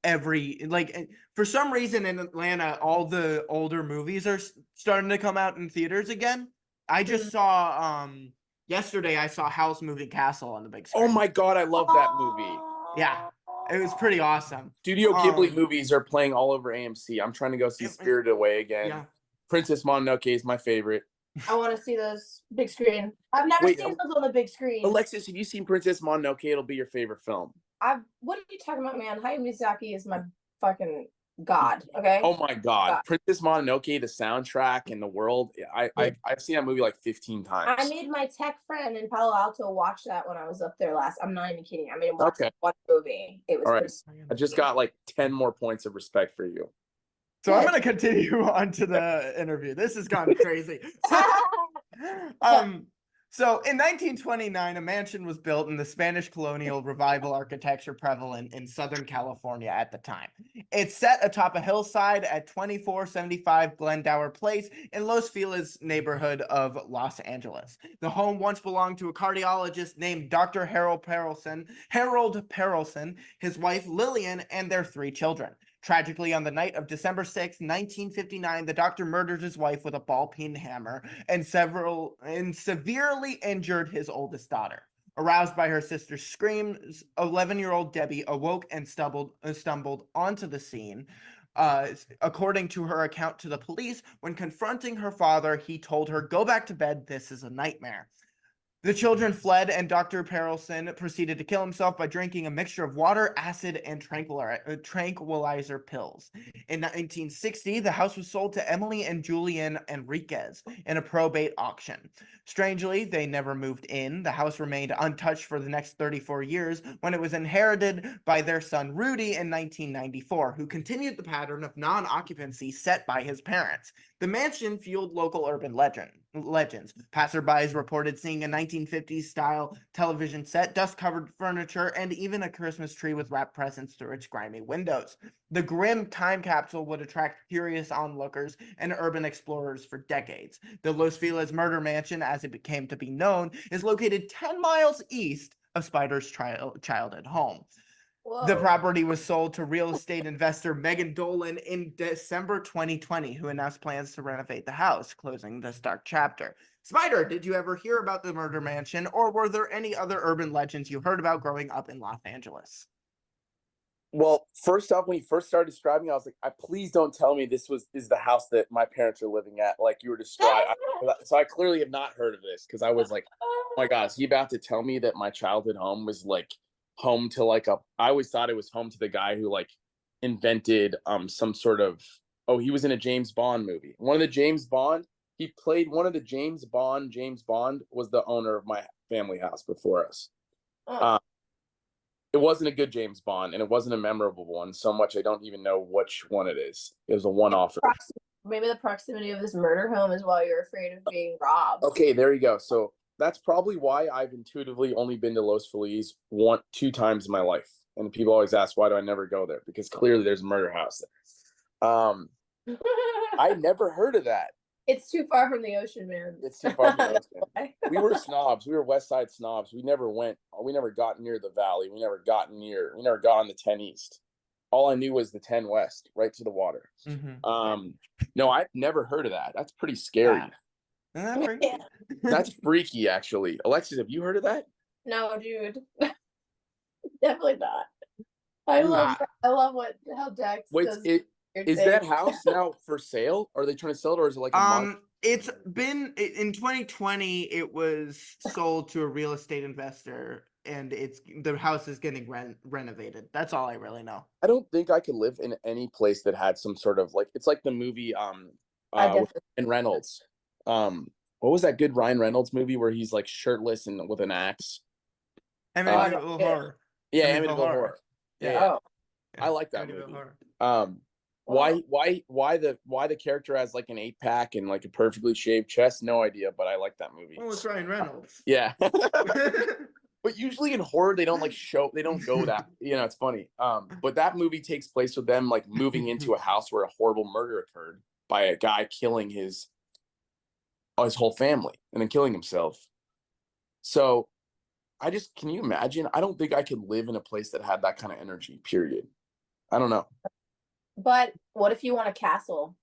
for some reason in Atlanta, all the older movies are starting to come out in theaters again. I just saw yesterday I saw Howl's Moving Castle on the big screen. Oh my god, I love that movie. Yeah, it was pretty awesome. Studio Ghibli movies are playing all over AMC. I'm trying to go see Spirited Away again. Yeah. Princess Mononoke is my favorite. I want to see those big screen. I've never seen those on the big screen. Alexis, have you seen Princess Mononoke? It'll be your favorite film. What are you talking about, man? Hayao Miyazaki is my fucking god. Okay. Oh my god, Princess Mononoke, the soundtrack and the world. I've seen that movie like 15 times. I made my tech friend in Palo Alto watch that when I was up there last. I'm not even kidding. I made him watch one movie. It was all right. I just got like 10 more points of respect for you. So I'm gonna continue on to the interview. This has gone crazy. So in 1929, a mansion was built in the Spanish colonial revival architecture prevalent in Southern California at the time. It's set atop a hillside at 2475 Glendower Place in Los Feliz neighborhood of Los Angeles. The home once belonged to a cardiologist named Dr. Harold Perelson, his wife Lillian, and their 3 children. Tragically, on the night of December 6, 1959, the doctor murdered his wife with a ball-peen hammer and severely injured his oldest daughter. Aroused by her sister's screams, 11-year-old Debbie awoke and stumbled onto the scene. According to her account to the police, when confronting her father, he told her, "Go back to bed, this is a nightmare." The children fled, and Dr. Perelson proceeded to kill himself by drinking a mixture of water, acid, and tranquilizer pills. In 1960, the house was sold to Emily and Julian Enriquez in a probate auction. Strangely, they never moved in. The house remained untouched for the next 34 years when it was inherited by their son Rudy in 1994, who continued the pattern of non-occupancy set by his parents. The mansion fueled local urban legends. Passerbys reported seeing a 1950s-style television set, dust-covered furniture, and even a Christmas tree with wrapped presents through its grimy windows. The grim time capsule would attract curious onlookers and urban explorers for decades. The Los Feliz murder mansion, as it became to be known, is located 10 miles east of Spider's childhood home. Whoa. The property was sold to real estate investor Megan Dolan in December 2020, who announced plans to renovate the house, closing this dark chapter. Spider, did you ever hear about the murder mansion, or were there any other urban legends you heard about growing up in Los Angeles? Well, first off, when you first started describing, I was like, please don't tell me this is the house that my parents are living at, like you were describing. So I clearly have not heard of this, because I was like, oh my God, is he about to tell me that my childhood home was like home to like I always thought it was home to the guy who like invented some sort of, he was in a James Bond movie. He played one of the James Bond was the owner of my family house before us. It wasn't a good James Bond, and it wasn't a memorable one so much I don't even know which one it is. It was a one-off. Maybe the proximity of this murder home is why you're afraid of being robbed. Okay, there you go. So that's probably why I've intuitively only been to Los Feliz 2 times in my life. And people always ask, why do I never go there? Because clearly there's a murder house there. I never heard of that. It's too far from the ocean, man. It's too far from the ocean. We were snobs. We were West Side snobs. We never got near the valley. We never got on the 10 East. All I knew was the 10 West, right to the water. Mm-hmm. No, I've never heard of that. That's pretty scary. Isn't that freaky? That's freaky, actually. Alexis, have you heard of that? No, dude. Definitely not. I love how Dex does. Is that house now for sale? Are they trying to sell it, or is it like a It's been in 2020. It was sold to a real estate investor, and the house is getting renovated. That's all I really know. I don't think I could live in any place that had some sort of like, it's like the movie with Ryan Reynolds. What was that good Ryan Reynolds movie where he's like shirtless and with an axe? Amityville Horror. Yeah, Amityville Horror. Yeah. Oh. I like that Amityville movie. Horror. Why the character has like an 8-pack and like a perfectly shaved chest? No idea, but I like that movie. Oh, it's Ryan Reynolds. Yeah. But usually in horror, they don't go that, it's funny. But that movie takes place with them like moving into a house where a horrible murder occurred by a guy killing his whole family and then killing himself. So can you imagine? I don't think I could live in a place that had that kind of energy, period. I don't know. But what if you want a castle?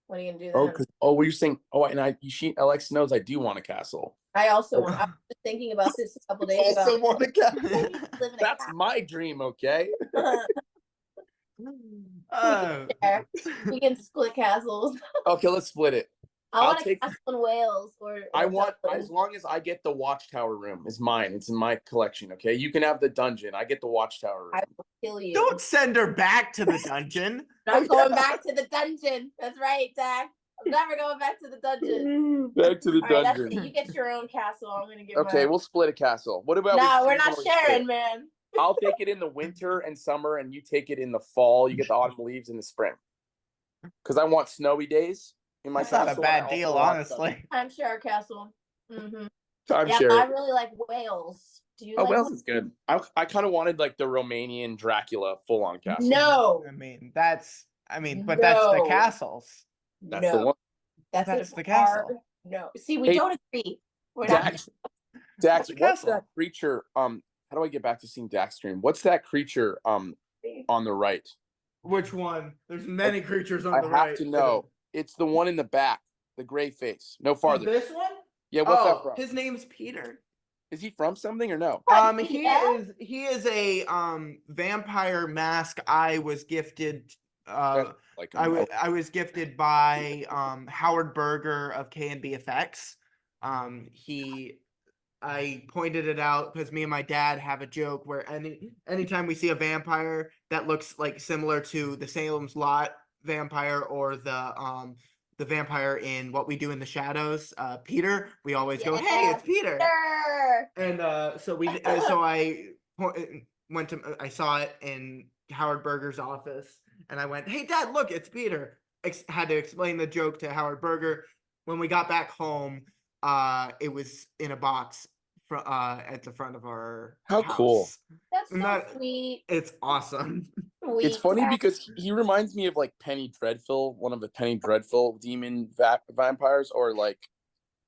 What are you gonna do then? What you're saying? Alexa knows I do want a castle. I also want. I was just thinking about this a couple days ago. Want a castle. That's my dream. Okay. We can split castles. Okay, let's split it. I want a castle in Wales as long as I get the watchtower room is mine. It's in my collection. Okay, you can have the dungeon. I get the watchtower room. I will kill you. Don't send her back to the dungeon. I'm not going back to the dungeon. That's right, Dak. I'm never going back to the dungeon. Back to the dungeon. That's it. You get your own castle. I'm gonna get mine. Okay, we'll split a castle. What about? No, we're not sharing, man. I'll take it in the winter and summer, and you take it in the fall. You get the autumn leaves in the spring. Because I want snowy days in my castle. That's not a bad deal, honestly. I'm sure castle. Mm-hmm. Timeshare. I really like Wales. Do you? Wales is good. I kind of wanted like the Romanian Dracula full-on castle. No. That's the castles. That's the one. That's the castle. No. See, we don't agree. We're Dax, what's that creature? How do I get back to seeing Dax stream? What's that creature on the right? Which one? There's many creatures on the right. I have to know. It's the one in the back, the gray face. No farther. This one? Yeah, what's that from? His name's Peter. Is he from something or no? He is a vampire mask I was gifted I was gifted by Howard Berger of K&B Effects. I pointed it out because me and my dad have a joke where anytime we see a vampire that looks like similar to the Salem's Lot vampire or the vampire in What We Do in the Shadows, Peter, we always go, "Hey, it's Peter!" And I saw it in Howard Berger's office, and I went, "Hey, Dad, look, it's Peter." Had to explain the joke to Howard Berger. When we got back home, it was in a box at the front of our house. Cool. That's so sweet. It's awesome. Sweet. It's funny because he reminds me of like Penny Dreadful, one of the Penny Dreadful demon vampires, or like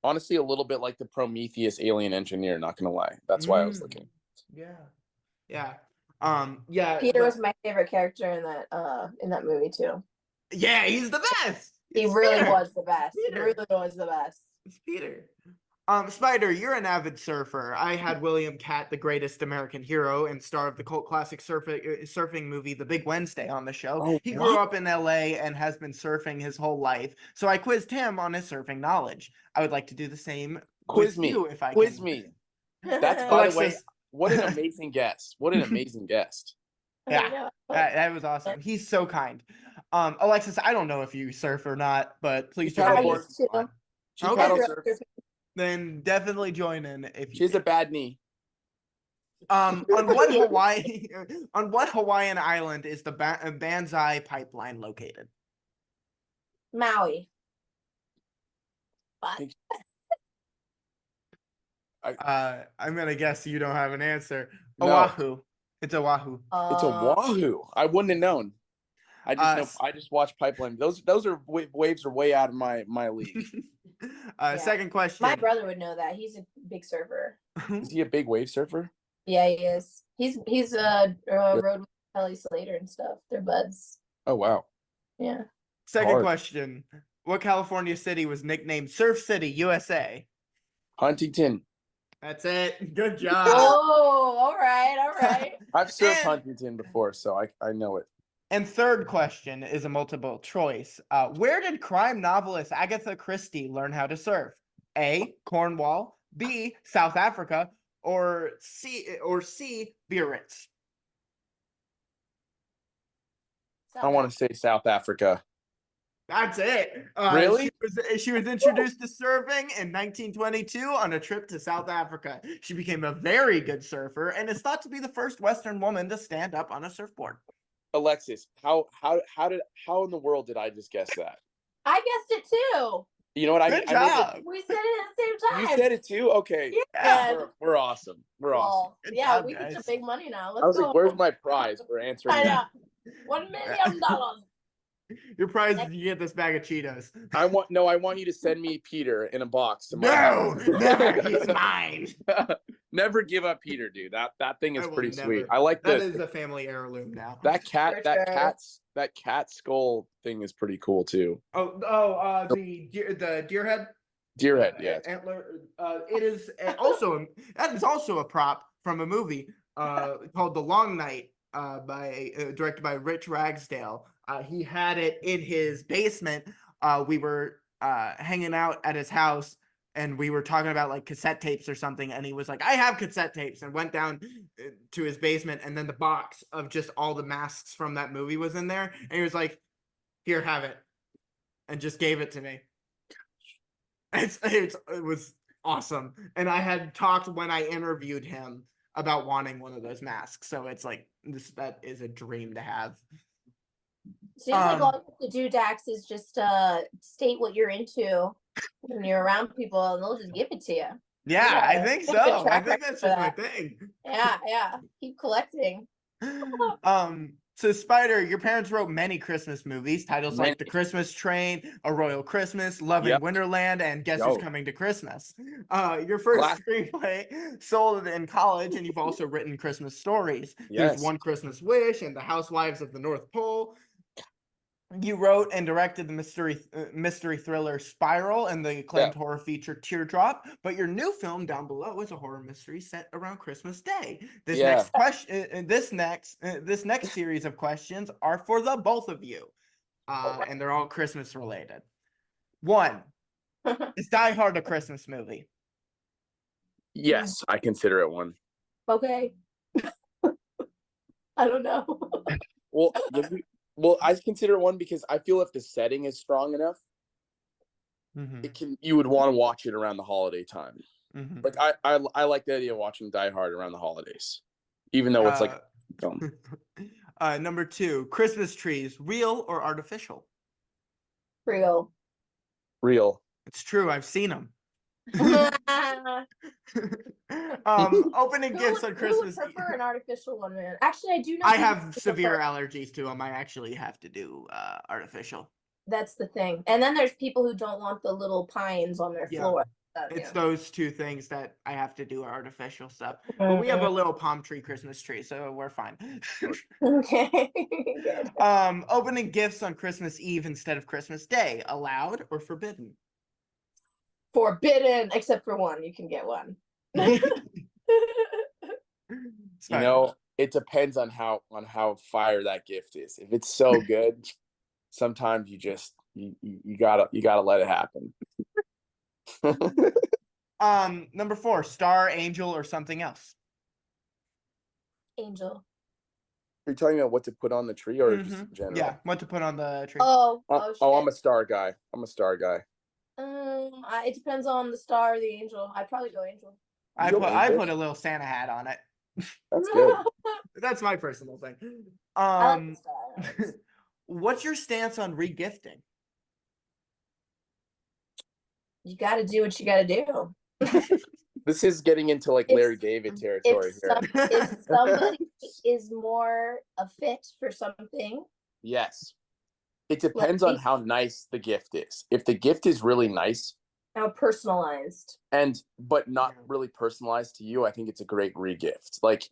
honestly a little bit like the Prometheus alien engineer, not gonna lie. That's why I was looking. Yeah. Peter was my favorite character in that movie too. Yeah, he's the best. He really was the best. He really was the best. It's Peter. Spider, you're an avid surfer. I had William Catt, the greatest American hero and star of the cult classic surfing movie, The Big Wednesday, on the show. He grew up in LA and has been surfing his whole life. So I quizzed him on his surfing knowledge. I would like to do the same. Quiz me. You if I quiz can. Me. That's, by the way, what an amazing guest. What an amazing guest. Yeah, that was awesome. He's so kind. Alexis, I don't know if you surf or not, but please join in. Then definitely join in if you. She has a bad knee. On what Hawaiian island is the Banzai pipeline located? Maui. I'm gonna guess you don't have an answer. No. Oahu. It's Oahu. It's Oahu. I wouldn't have known. I just watched Pipeline. Those waves are way out of my league. Second question. My brother would know that. He's a big surfer. Is he a big wave surfer? Yeah, he is. He's rode with Kelly Slater and stuff. They're buds. Oh wow. Yeah. Second question. What California city was nicknamed Surf City, USA? Huntington. That's it. Good job. Oh, all right. I've surfed Huntington before, so I know it. And third question is a multiple choice. Where did crime novelist Agatha Christie learn how to surf? A. Cornwall, B. South Africa, or C. Biarritz. I want to say South Africa. That's it. Really? She was introduced to surfing in 1922 on a trip to South Africa. She became a very good surfer and is thought to be the first Western woman to stand up on a surfboard. Alexis, how in the world did I just guess that? I guessed it too. You know what I mean? Good job. We said it at the same time. You said it too? Okay. Yeah. We're awesome. We're awesome. Good Yeah, job, we get guys. some big money now. I was like, where's my prize for answering I know. that? $1 million. Your prize is you get this bag of Cheetos. I want you to send me Peter in a box to my house. Never. He's mine. Never give up Peter, dude. That thing is I will pretty never. sweet. I like That the is a family heirloom now. that For sure. cat skull thing is pretty cool too. The deer head. Deer head, yeah. Antler. It is also that is also a prop from a movie called The Long Night, directed by Rich Ragsdale. He had it in his basement. We were hanging out at his house, and we were talking about like cassette tapes or something. And he was like, "I have cassette tapes," and went down to his basement, and then the box of just all the masks from that movie was in there. And he was like, "Here, have it," and just gave it to me. It was awesome. And I had talked when I interviewed him about wanting one of those masks. So it's like that is a dream to have. Seems like all you have to do, Dax, is just state what you're into when you're around people, and they'll just give it to you. Yeah, I think you have a good so. I track think record that's for just my that. thing. Yeah. Keep collecting. So Spider, your parents wrote many Christmas movies, titles like The Christmas Train, A Royal Christmas, Love in Winterland, and Guess Who's Coming to Christmas. Your first screenplay sold in college, and you've also written Christmas stories. There's One Christmas Wish and The Housewives of the North Pole. You wrote and directed the mystery thriller Spiral and the acclaimed horror feature Teardrop, but your new film down below is a horror mystery set around Christmas Day. This next question, this next series of questions are for the both of you, and they're all Christmas related. One, is Die Hard a Christmas movie? Yes, I consider it one. Okay. I don't know. Well, I consider it one because I feel if the setting is strong enough, you would want to watch it around the holiday time. Like I like the idea of watching Die Hard around the holidays, even though it's like film. Number two, Christmas trees, real or artificial? Real. It's true. I've seen them. Opening gifts on Christmas. Who would prefer an artificial one, man? Actually, I do not. I have severe allergies to them. I actually have to do artificial. That's the thing. And then there's people who don't want the little pines on their floor. It's those two things that I have to do artificial stuff. But we have a little palm tree Christmas tree, so we're fine. Okay. Opening gifts on Christmas Eve instead of Christmas Day, allowed or forbidden? Forbidden, except for one. You can get one. You know, it depends on how fire that gift is. If it's so good, sometimes you just you gotta let it happen. Number four, star, angel, or something else? Angel. Are you talking about what to put on the tree or just in general? Yeah, what to put on the tree. Oh, I'm a star guy. It depends on the star or the angel. I'd probably go angel. I put a little Santa hat on it. That's good. That's my personal thing. I like the star. What's your stance on regifting? You got to do what you got to do. This is getting into like Larry David territory here. If somebody is more a fit for something. Yes. It depends on how nice the gift is. If the gift is really nice. How personalized. But not really personalized to you, I think it's a great regift. Like,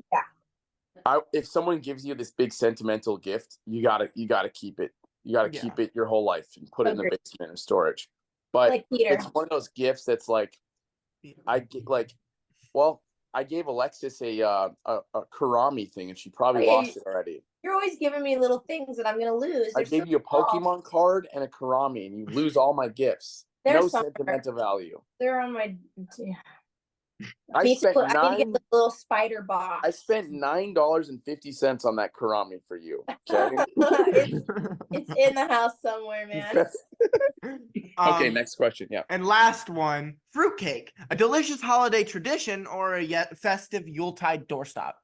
if someone gives you this big sentimental gift, you gotta keep it. You gotta keep it your whole life and put it in the basement or storage. But like it's one of those gifts that's like, I gave Alexis a Kurami thing, and she probably lost it already. You're always giving me little things that I'm gonna lose. I They're so gave you a small. Pokemon card and a Karami, and you lose all my gifts. They're No somewhere. sentimental value. They're on my. I I need spent to get the little spider box. I spent $9.50 on that Karami for you. Okay. It's in the house somewhere, man. Okay, next question. Yeah. And last one, fruitcake, a delicious holiday tradition or a yet festive Yuletide doorstop?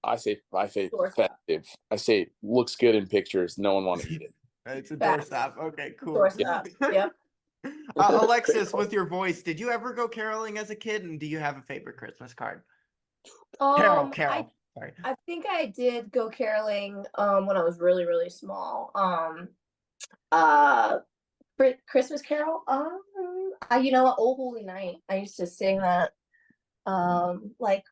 I say Doorstop. festive. I say looks good in pictures. No one want to eat it. It's a Facts. doorstop. Okay, cool. Doorstop. Yep. Alexis, with your voice, did you ever go caroling as a kid? And do you have a favorite Christmas card? Carol. Sorry. I think I did go caroling when I was really, really small. Christmas Carol. You know what? Oh Holy Night. I used to sing that, like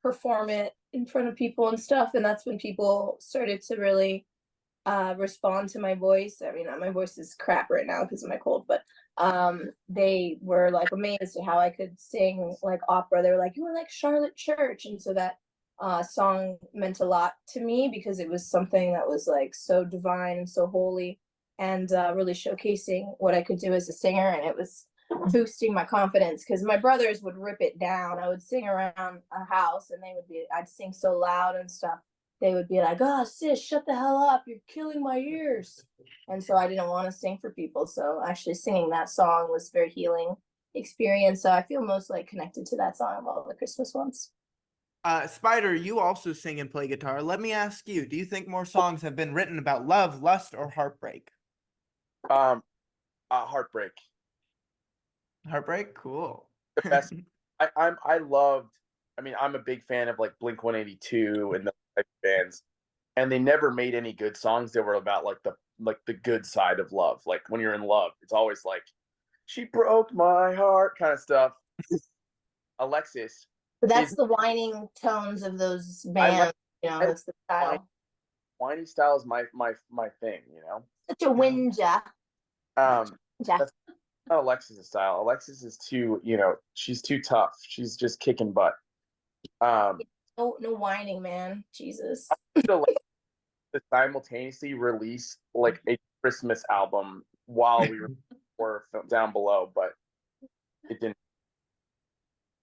perform it in front of people and stuff, and that's when people started to really respond to my voice. I mean, my voice is crap right now because of my cold, but they were like amazed at how I could sing like opera. They were like, you were like Charlotte Church. And so that song meant a lot to me because it was something that was like so divine and so holy, and really showcasing what I could do as a singer. And it was boosting my confidence because my brothers would rip it down. I would sing around a house and I'd sing so loud and stuff. They would be like, oh, sis, shut the hell up. You're killing my ears. And so I didn't want to sing for people. So actually singing that song was a very healing experience. So I feel most like connected to that song of all the Christmas ones. Spider, you also sing and play guitar. Let me ask you, do you think more songs have been written about love, lust, or heartbreak? Heartbreak. Heartbreak? Cool. The best. I'm a big fan of like Blink-182 and the type of bands, and they never made any good songs that were about like the good side of love. Like when you're in love, it's always like, she broke my heart kind of stuff. Alexis. But that's the whining tones of those bands, that's the style. Whiny style is my thing, Such a whinger. That's not Alexis' style. Alexis is too, she's too tough. She's just kicking butt. No whining, man. Jesus. To simultaneously release like a Christmas album while we were down below, but it didn't.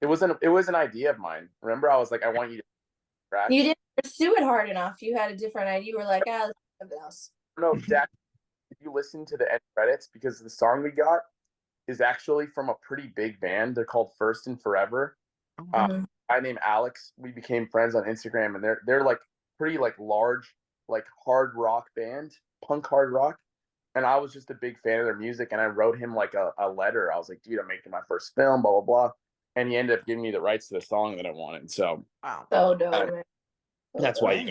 It was an idea of mine. Remember, I was like, I want you to crash. You didn't pursue it hard enough. You had a different idea. You were like, let's do something else. No, Jack, if you listen to the end credits, because the song we got is actually from a pretty big band. They're called First and Forever. I named Alex. We became friends on Instagram, and they're like pretty like large, like hard rock band, punk hard rock. And I was just a big fan of their music, and I wrote him like a letter. I was like, dude, I'm making my first film, blah blah blah. And he ended up giving me the rights to the song that I wanted. So wow, so dope, man. That's why you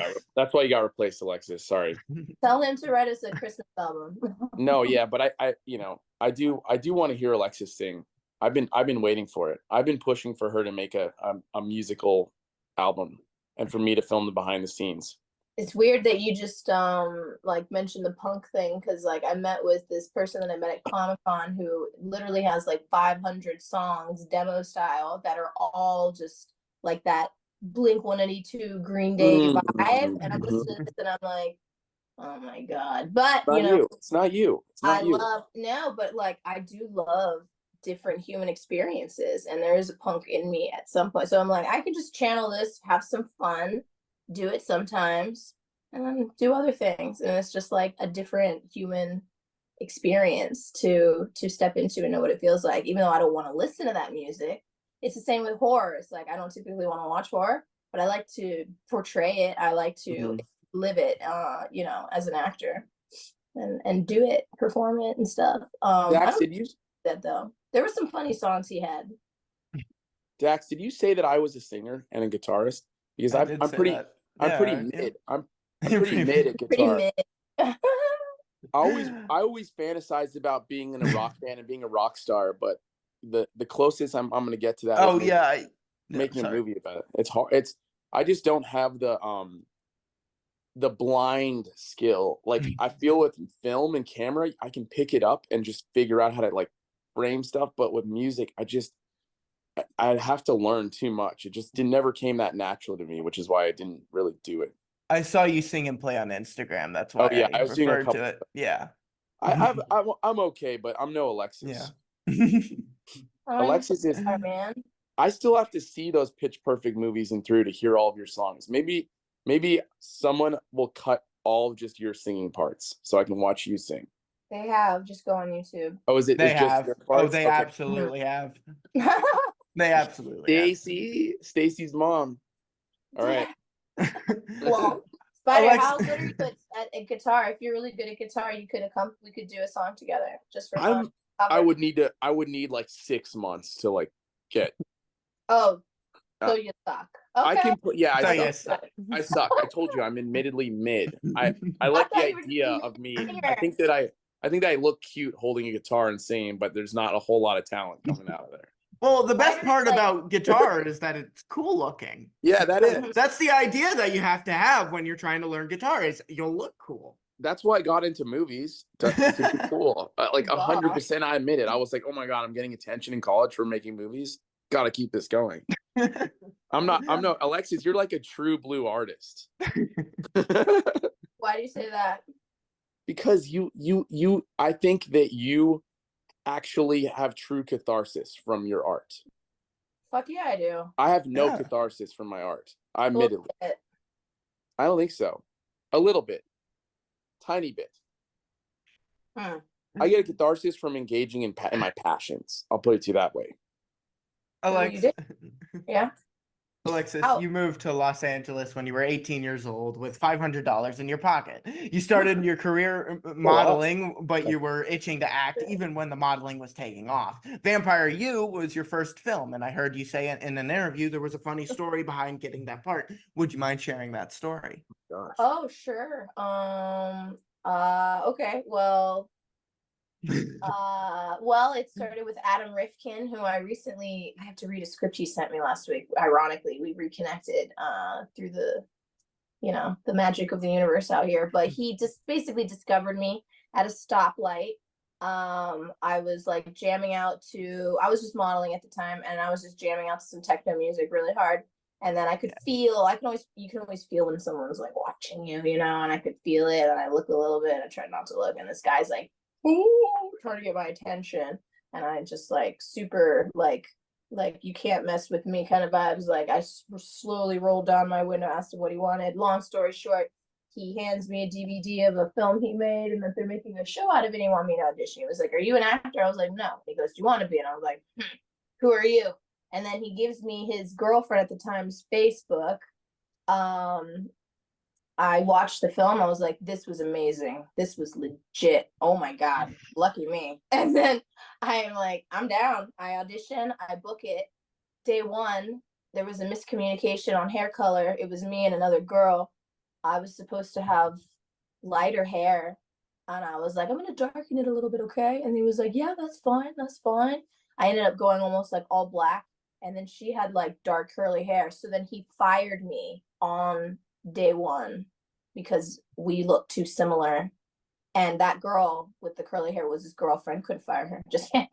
got replaced, Alexis. Sorry. Tell him to write us a Christmas album. No, yeah, but I do want to hear Alexis sing. I've been waiting for it. I've been pushing for her to make a musical album and for me to film the behind the scenes. It's weird that you just like mentioned the punk thing, because like I met with this person that I met at Comic-Con who literally has like 500 songs demo style that are all just like that Blink-182 Green Day vibe, and I'm listening to this and I'm like, oh my god. But it's not you. But like I do love different human experiences, and there is a punk in me at some point. So I'm like, I can just channel this, have some fun, do it sometimes, and then do other things. And it's just like a different human experience to step into and know what it feels like, even though I don't want to listen to that music. It's the same with horror. It's like I don't typically want to watch horror, but I like to portray it. I like to live it, as an actor, and do it, perform it and stuff. Dax, did you that though? There were some funny songs he had. Dax, did you say that I was a singer and a guitarist? Because I'm pretty mid. I'm pretty mid at guitar. I always fantasized about being in a rock band and being a rock star, but the closest I'm going to get to that. Making a movie about it. It's hard. I just don't have the blind skill. Like I feel with film and camera, I can pick it up and just figure out how to like frame stuff. But with music, I'd have to learn too much. It just never came that natural to me, which is why I didn't really do it. I saw you sing and play on Instagram. That's Oh why yeah, I I was doing a referred couple. to it. Yeah. I'm okay, but I'm no Alexis. Yeah. Alexis is. Sorry, man. I still have to see those Pitch Perfect movies and through to hear all of your songs. Maybe someone will cut all of just your singing parts so I can watch you sing. They have. Just go on YouTube. Oh, is it? They It's just have. your Oh, parts? they Okay. absolutely have. They absolutely have. Stacie's mom. All right. Well, Spider, Alex- how good are you at guitar? If you're really good at guitar, we could do a song together just for fun. I would need like 6 months to like get. Oh, so you suck. Okay. I can put. Yeah, So I you suck. suck. I suck. I told you I'm admittedly mid. I like the thought you were idea just of me. being I think that I look cute holding a guitar and singing, but there's not a whole lot of talent coming out of there. Well, the best Spider's part like- about guitar is that it's cool looking. Yeah, that is. That's the idea that you have to have when you're trying to learn guitar is you'll look cool. That's why I got into movies to be cool. Like Wow. 100%, I admit it. I was like, oh my god, I'm getting attention in college for making movies. Got to keep this going. I'm not. Alexis, you're like a true blue artist. Why do you say that? Because you. I think that you actually have true catharsis from your art. Fuck yeah, I do. I have no Yeah. catharsis from my art. Admittedly, Bullshit. I don't think so. A little bit, tiny bit. I get a catharsis from engaging in my passions. I'll put it to you that way. Alex, did? Yeah. Alexis, Oh. you moved to Los Angeles when you were 18 years old with $500 in your pocket. You started your career modeling, but you were itching to act even when the modeling was taking off. Vampire You was your first film, and I heard you say in an interview there was a funny story behind getting that part. Would you mind sharing that story? Gosh. Oh, sure. Okay. Well, it started with Adam Rifkin, who I have to read a script he sent me last week. Ironically, we reconnected through the magic of the universe out here. But he just basically discovered me at a stoplight. I was like jamming out to, I was just modeling at the time, and I was just jamming out to some techno music really hard. And then I could feel, you can always feel when someone's like watching you, and I could feel it. And I look a little bit, I tried not to look, and this guy's like, ooh, trying to get my attention. And I just like super like you can't mess with me kind of vibes. Like I slowly rolled down my window, asked him what he wanted. Long story short, he hands me a DVD of a film he made and that they're making a show out of it. And he wanted me to audition. He was like, "Are you an actor?" I was like, "No." He goes, "Do you want to be?" And I was like, "Who are you?" And then he gives me his girlfriend at the time's Facebook. I watched the film. I was like, this was amazing. This was legit. Oh my God. Lucky me. And then I am like, I'm down. I audition. I book it. Day one, there was a miscommunication on hair color. It was me and another girl. I was supposed to have lighter hair. And I was like, I'm going to darken it a little bit, okay? And he was like, yeah, that's fine. That's fine. I ended up going almost like all black. And then she had like dark curly hair. So then he fired me on day one because we looked too similar. And that girl with the curly hair was his girlfriend. Couldn't fire her. Just yeah,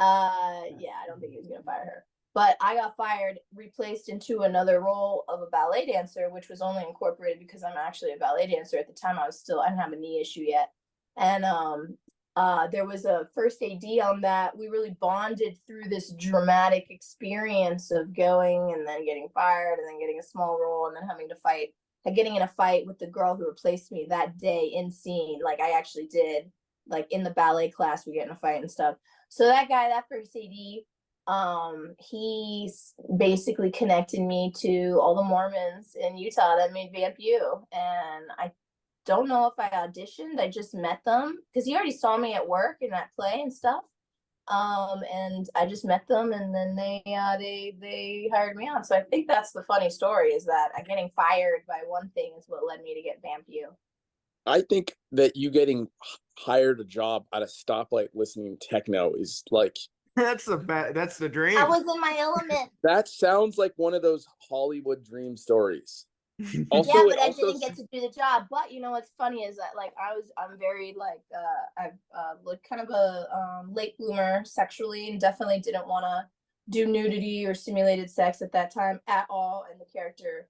I don't think he was gonna fire her. But I got fired, replaced into another role of a ballet dancer, which was only incorporated because I'm actually a ballet dancer. At the time I didn't have a knee issue yet. And there was a first AD on that. We really bonded through this dramatic experience of going and then getting fired and then getting a small role and then having to fight, getting in a fight with the girl who replaced me that day in scene. Like I actually did, like in the ballet class, we get in a fight and stuff. So that guy, that first AD, he basically connected me to all the Mormons in Utah that made Vamp You. And I don't know if I auditioned. I just met them because he already saw me at work in that play and stuff. And I just met them, and then they hired me on. So I think that's the funny story, is that getting fired by one thing is what led me to get Vamp You. I think that you getting hired a job at a stoplight listening techno is like That's the dream. I was in my element. that sounds like one of those Hollywood dream stories. Also, yeah, but I didn't get to do the job. But you know what's funny is that like I'm very like I've like kind of a late bloomer sexually, and definitely didn't want to do nudity or simulated sex at that time at all. And the character,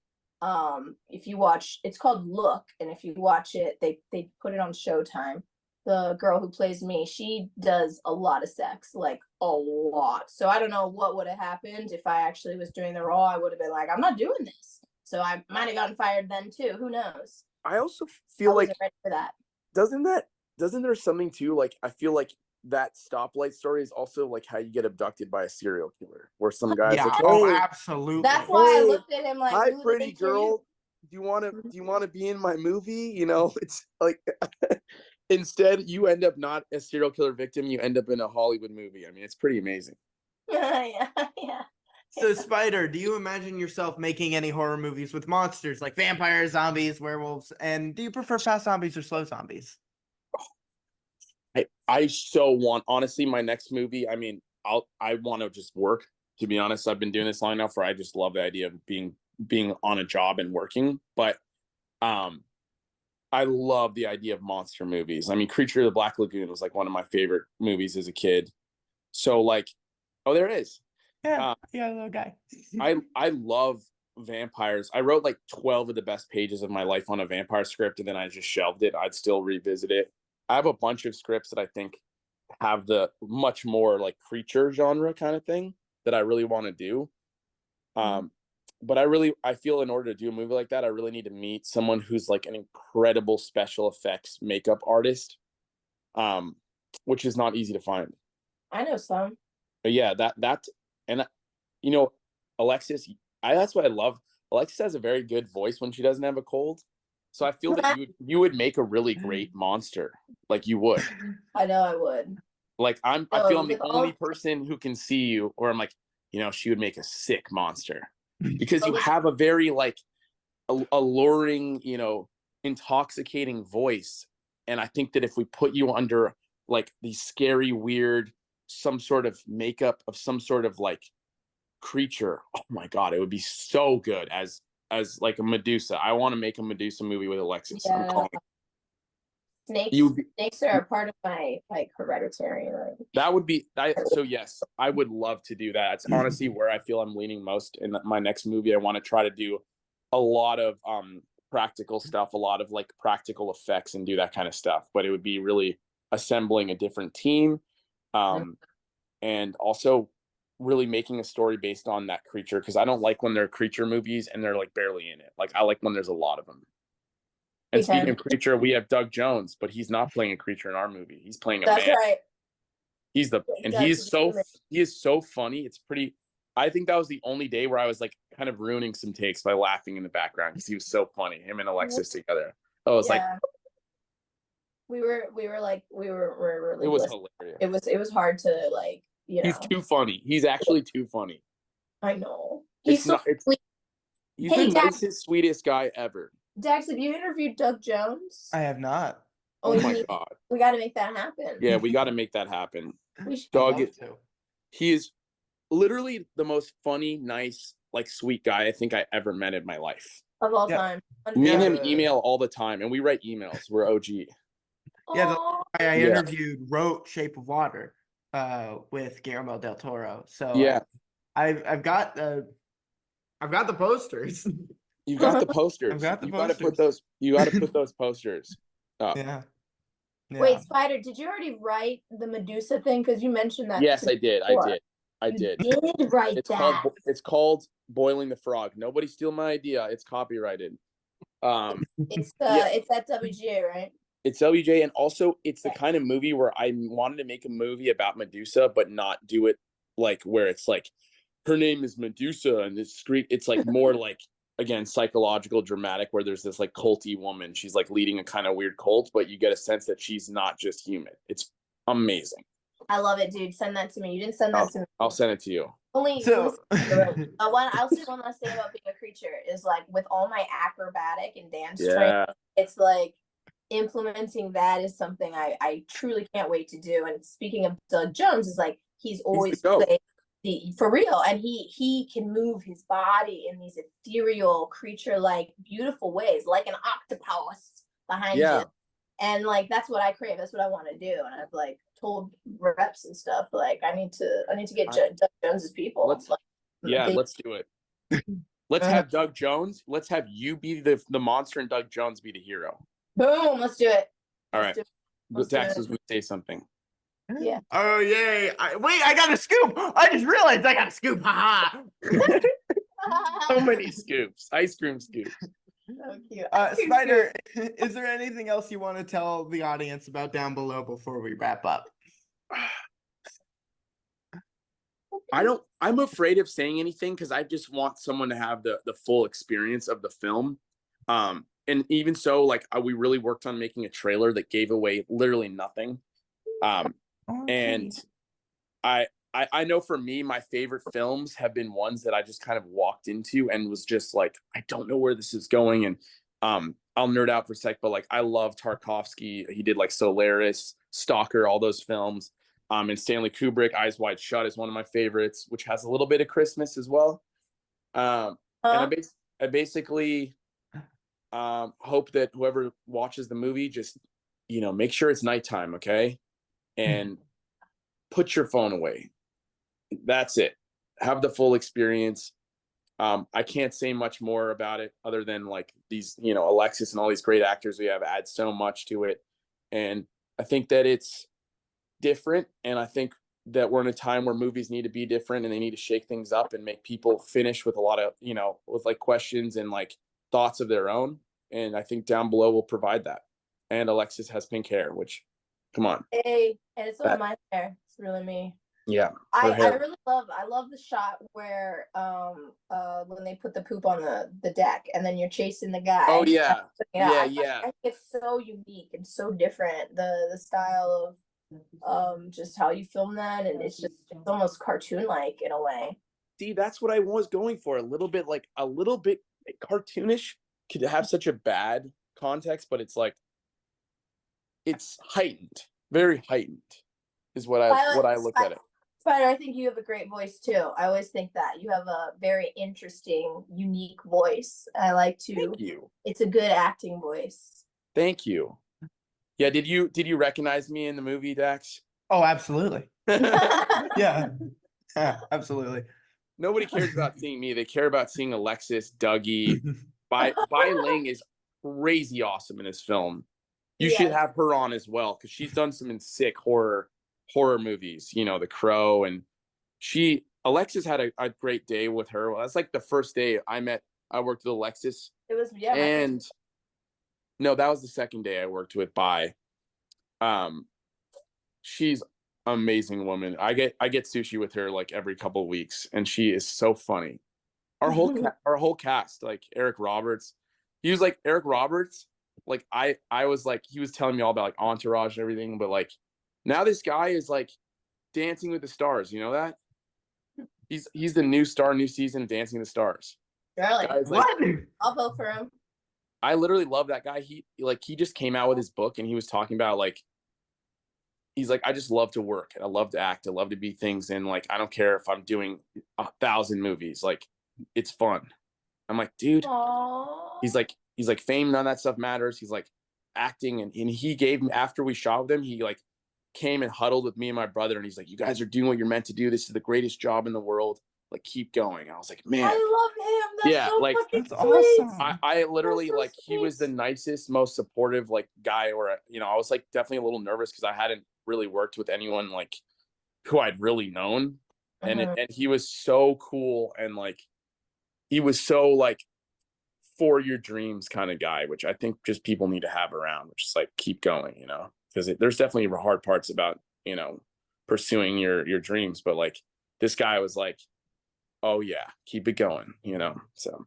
if you watch, it's called Look, and if you watch it, they put it on Showtime. The girl who plays me, she does a lot of sex, like a lot. So I don't know what would have happened if I actually was doing the role. I would have been like, I'm not doing this. So I might have gotten fired then too. Who knows? I also feel I like wasn't ready for that. doesn't there something too, like I feel like that stoplight story is also like how you get abducted by a serial killer, where some guy's Yeah. like, Oh, hey, absolutely. That's why I Hey, looked at him like, hi "Who pretty they to girl, you?" do you want to be in my movie? You know, it's like instead you end up not a serial killer victim, you end up in a Hollywood movie. I mean, it's pretty amazing. Yeah, yeah. So, Spider, do you imagine yourself making any horror movies with monsters like vampires, zombies, werewolves? And do you prefer fast zombies or slow zombies? I so want, honestly, my next movie, I mean, I want to just work. To be honest, I've been doing this long enough where I just love the idea of being on a job and working. But I love the idea of monster movies. I mean, Creature of the Black Lagoon was like one of my favorite movies as a kid. So like, oh, there it is. Yeah, yeah, little guy. I love vampires. I wrote like 12 of the best pages of my life on a vampire script, and then I just shelved it. I'd still revisit it. I have a bunch of scripts that I think have the much more like creature genre kind of thing that I really want to do. But I feel in order to do a movie like that, I really need to meet someone who's like an incredible special effects makeup artist, which is not easy to find. I know some. But yeah, and you know, Alexis, that's what I love. Alexis has a very good voice when she doesn't have a cold. So I feel that you would make a really great monster. Like you would. I know I would. Like I feel I'm the with only all- person who can see you, or I'm like, she would make a sick monster. Because But you with- have a very like alluring, intoxicating voice. And I think that if we put you under like the scary, weird, some sort of makeup of some sort of like creature, oh my God, it would be so good as like a Medusa. I want to make a Medusa movie with Alexis. I'm Yeah. calling it. Snakes are a part of my like hereditary. Like, That would be so yes, I would love to do that. It's honestly where I feel I'm leaning most in my next movie. I want to try to do a lot of practical stuff, a lot of like practical effects and do that kind of stuff. But it would be really assembling a different team, and also really making a story based on that creature, because I don't like when they're creature movies and they're like barely in it. Like I like when there's a lot of them. And speaking of creature, we have Doug Jones, but he's not playing a creature in our movie. He's playing a man. That's right. He is so funny. It's pretty. I think that was the only day where I was like kind of ruining some takes by laughing in the background because he was so funny. Him and Alexis together. I was like, we were really. It was blessed. hilarious. It was hard to like. He's too funny. He's actually too funny. I know. He's the nicest, sweetest guy ever. Dax, have you interviewed Doug Jones? I have not. Oh my God. We got to make that happen. Yeah, we got to make that happen. Doug, he is literally the most funny, nice, like sweet guy I think I ever met in my life. Of all time. Me and him email all the time, and we write emails. We're OG. Yeah, I wrote Shape of Water with Guillermo del Toro. So yeah, I've got the posters. You got the posters. I've got the you posters. You got to put those posters up. Yeah. Wait, Spider, did you already write the Medusa thing? Because you mentioned that. Yes, I did. I did. You did write that. It's called Boiling the Frog. Nobody steal my idea. It's copyrighted. It's at WGA, right? It's WJ, and also it's the kind of movie where I wanted to make a movie about Medusa, but not do it like where it's like her name is Medusa and it's like more like, again, psychological, dramatic, where there's this like culty woman. She's like leading a kind of weird cult, but you get a sense that she's not just human. It's amazing. I love it, dude. Send that to me. You didn't send that to me. I'll send it to you. I'll say one last thing about being a creature is like with all my acrobatic and dance training, it's like implementing that is something I truly can't wait to do. And speaking of Doug Jones, is like he's always played for real, and he can move his body in these ethereal creature like beautiful ways, like an octopus behind you. And like that's what I crave. That's what I want to do. And I've like told reps and stuff, like, I need to get Doug Jones's people. Let's do it. Let's have Doug Jones. Let's have you be the monster and Doug Jones be the hero. Boom, let's do it. All right. Dax was going to say something. Yeah. Oh, yay. Wait, I got a scoop. I just realized I got a scoop. Haha. So many scoops. Ice cream scoops. So cute. Spider, is there anything else you want to tell the audience about Down Below before we wrap up? I'm afraid of saying anything because I just want someone to have the full experience of the film. And even so, like, we really worked on making a trailer that gave away literally nothing. And I know for me, my favorite films have been ones that I just kind of walked into and was just like, I don't know where this is going. And I'll nerd out for a sec, but like, I love Tarkovsky. He did like Solaris, Stalker, all those films. And Stanley Kubrick, Eyes Wide Shut is one of my favorites, which has a little bit of Christmas as well. And I basically hope that whoever watches the movie just, make sure it's nighttime, okay? And put your phone away. That's it. Have the full experience. I can't say much more about it other than like these, Alexis and all these great actors we have add so much to it. And I think that it's different. And I think that we're in a time where movies need to be different and they need to shake things up and make people finish with a lot of, with like questions and like thoughts of their own. And I think Down Below will provide that. And Alexis has pink hair, which, come on. Hey, and it's not my hair. It's really me. Yeah. I love the shot where when they put the poop on the deck and then you're chasing the guy. Oh yeah. I think it's so unique and so different. The style of just how you film that, and it's almost cartoon like in a way. See, that's what I was going for. A little bit cartoonish could have such a bad context, but it's like it's heightened, very heightened is what I look at it. Spider, I think you have a great voice too. I always think that you have a very interesting, unique voice. I like to. Thank you. It's a good acting voice. Thank you. Yeah, did you recognize me in the movie, Dax? Oh, absolutely. Yeah, absolutely. Nobody cares about seeing me. They care about seeing Alexis, Dougie. Bai Ling is crazy awesome in this film. You should have her on as well because she's done some sick horror movies. The Crow, and Alexis had a great day with her. Well, that's like the first day I worked with Alexis. It was and no, that was the second day I worked with Bai. She's an amazing woman. I get sushi with her like every couple of weeks, and she is so funny. Our whole cast, like Eric Roberts, he was like Eric Roberts. Like I was like, he was telling me all about like Entourage and everything, but like now this guy is like Dancing with the Stars. You know that? He's the new star, new season of Dancing with the Stars. Really? What? I'll vote for him. I literally love that guy. He just came out with his book and he was talking about like, he's like, I just love to work and I love to act. I love to be things. And like, I don't care if I'm doing 1,000 movies, like it's fun. I'm like, dude, Aww. he's like fame, none of that stuff matters. He's like acting. And he gave me, after we shot with him, he like came and huddled with me and my brother. And he's like, you guys are doing what you're meant to do. This is the greatest job in the world. Like, keep going. I was like, man, I love him. That's so like fucking that's sweet. awesome. I literally so like he was the nicest, most supportive like guy. Or I was like definitely a little nervous because I hadn't really worked with anyone like who I'd really known, and he was so cool, and like he was so like for your dreams kind of guy, which I think just people need to have around, which is like keep going, because there's definitely hard parts about pursuing your dreams, but like this guy was like, oh yeah, keep it going, so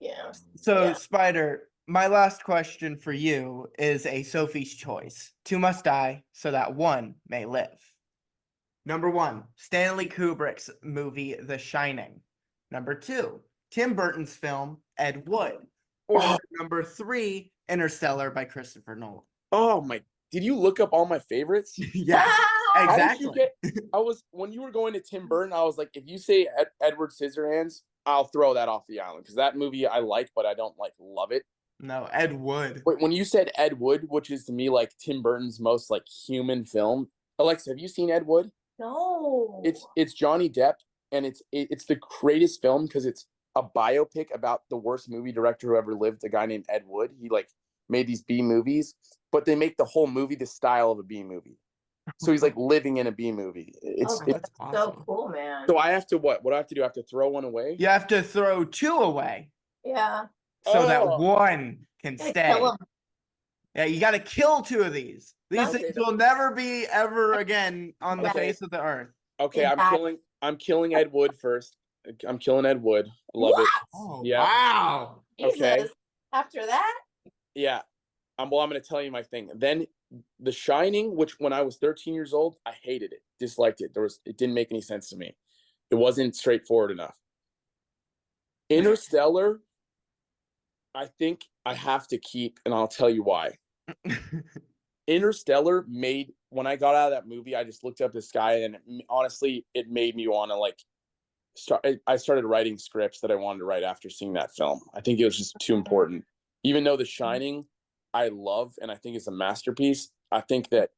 Yeah. So Spider, my last question for you is a Sophie's choice. 2 must die so that 1 may live. Number 1, Stanley Kubrick's movie The Shining. Number 2, Tim Burton's film Ed Wood. Or number 3, Interstellar by Christopher Nolan. Oh my, did you look up all my favorites? Yeah, exactly. When you were going to Tim Burton, I was like, if you say Edward Scissorhands, I'll throw that off the island because that movie I like, but I don't like love it. No, Ed Wood. Wait, when you said Ed Wood, which is to me like Tim Burton's most like human film, Alexa, have you seen Ed Wood? No. It's Johnny Depp, and it's the greatest film because it's a biopic about the worst movie director who ever lived, a guy named Ed Wood. He like made these B movies, but they make the whole movie the style of a B movie. So he's like living in a B movie. Oh, that's so awesome. cool, man. So I have to what? What do I have to do? I have to throw one away? You have to throw 2 away Yeah. so that Oh. one can Gotta stay. kill 'em. Yeah, you got to kill 2 of these. These Okay. things will never be ever again on the Okay. face of the earth. Okay, I'm killing Ed Wood first. I'm killing Ed Wood. Love it. Oh, Yeah. wow. Jesus. Okay. After that? Yeah. Well, I'm going to tell you my thing. Then The Shining, which when I was 13 years old, I hated it, disliked it. It didn't make any sense to me. It wasn't straightforward enough. Interstellar, I think I have to keep, and I'll tell you why. Interstellar made, when I got out of that movie, I just looked up the sky, and honestly, it made me want to like I started writing scripts that I wanted to write after seeing that film. I think it was just too important. Even though The Shining I love and I think it's a masterpiece, I think that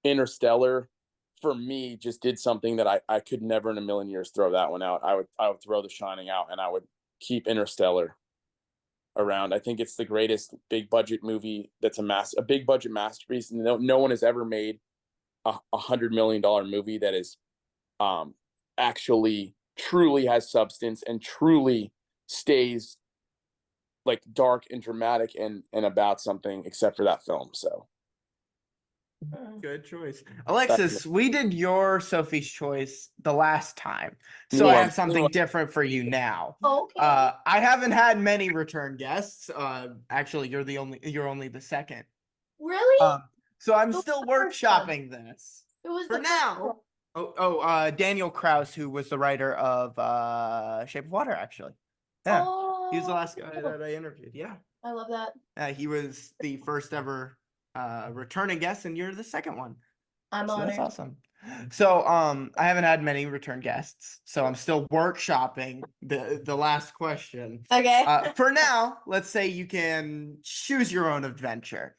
Interstellar for me just did something that I could never in a million years throw that one out. I would throw The Shining out and I would keep Interstellar around. I think it's the greatest big budget movie that's a big budget masterpiece. No one has ever made $100 million movie that is actually truly has substance and truly stays like dark and dramatic and about something, except for that film. So good choice. Alexis, we did your Sophie's Choice the last time, so New I one. have something different for you now. Okay. I haven't had many return guests. Actually, you're only the second. Really? So I'm Who still was the first one? workshopping this. Who was For the first now. one? Daniel Krause, who was the writer of Shape of Water, actually. Yeah. Oh, He was the last guy that I interviewed. Yeah. I love that. He was the first ever returning guest, and you're the second one. I'm So honored. that's awesome. So I haven't had many return guests, so I'm still workshopping the last question. Okay. For now, let's say you can choose your own adventure.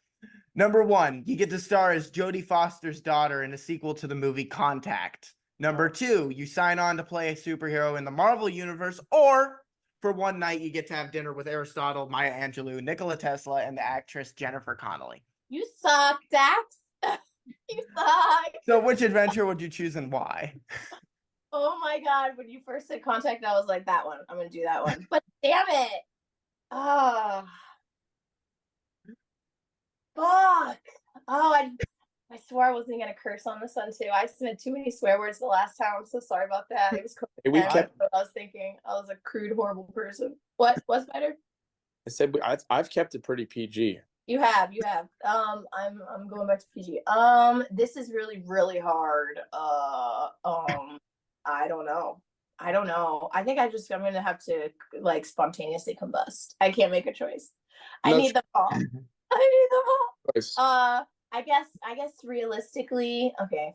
Number 1, you get to star as Jodie Foster's daughter in a sequel to the movie Contact. Number 2, you sign on to play a superhero in the Marvel Universe, or for one night, you get to have dinner with Aristotle, Maya Angelou, Nikola Tesla, and the actress Jennifer Connelly. You suck, Dax. You suck. So which adventure would you choose and why? Oh my God. When you first said Contact, I was like, that one. I'm going to do that one. But damn it. Oh. Fuck. Oh, I swore I wasn't going to curse on this one too. I said too many swear words the last time. I'm so sorry about that. It was Hey, we kept. what I was thinking. I was a crude, horrible person. What? What's better? I said I've kept it pretty PG. You have. I'm going back to PG. This is really, really hard. I don't know. I think I'm gonna have to like spontaneously combust. I can't make a choice. I need them all. I need them all. Nice. I guess realistically, okay.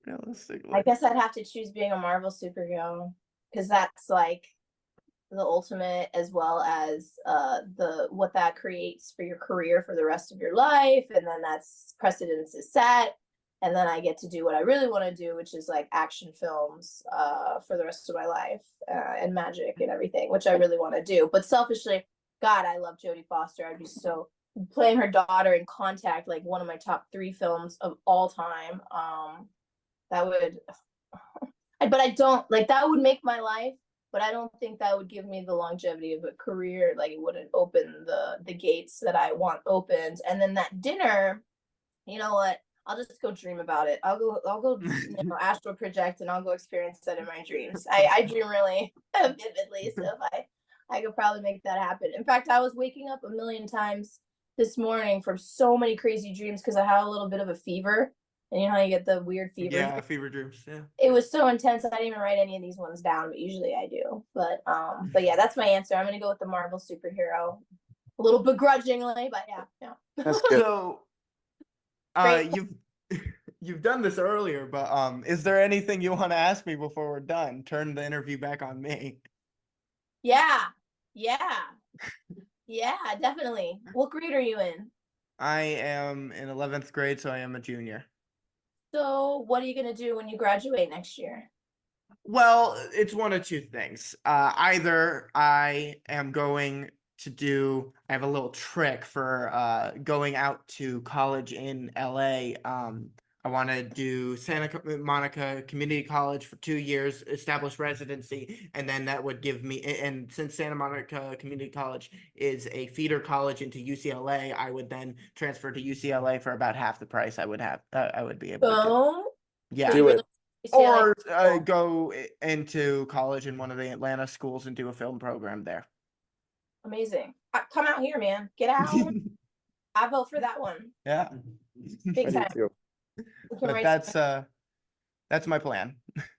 Realistically. I guess I'd have to choose being a Marvel superhero because that's like the ultimate, as well as the what that creates for your career for the rest of your life, and then that's precedence is set, and then I get to do what I really want to do, which is like action films for the rest of my life and magic and everything, which I really want to do. But selfishly, God, I love Jodie Foster. I'd be so playing her daughter in Contact, like one of my top 3 films of all time. That would, but I don't like that would make my life. But I don't think that would give me the longevity of a career. Like it wouldn't open the gates that I want opened. And then that dinner, you know what? I'll just go dream about it. I'll go astral project and I'll go experience that in my dreams. I dream really vividly, so if I could probably make that happen. In fact, I was waking up a million times this morning from so many crazy dreams because I had a little bit of a fever. And you know how you get the weird fever? Yeah, fever dreams. Yeah. It was so intense. I didn't even write any of these ones down, but usually I do. But yeah, that's my answer. I'm gonna go with the Marvel superhero, a little begrudgingly, but yeah. That's good. So, you've done this earlier, but is there anything you want to ask me before we're done? Turn the interview back on me. Yeah, definitely. What grade are you in? I am in 11th grade, so I am a junior. So what are you gonna do when you graduate next year? Well, it's one of two things. Either I am going to do, I have a little trick for going out to college in LA. I want to do Monica Community College for 2 years, establish residency, and then that would give me, and since Santa Monica Community College is a feeder college into UCLA, I would then transfer to UCLA for about half the price I would have, I would be able to do. Boom. Yeah. Do it. Or go into college in one of the Atlanta schools and do a film program there. Amazing. Come out here, man. Get out. I vote for that one. Yeah. Big I do time. too. We can But raise- that's my plan.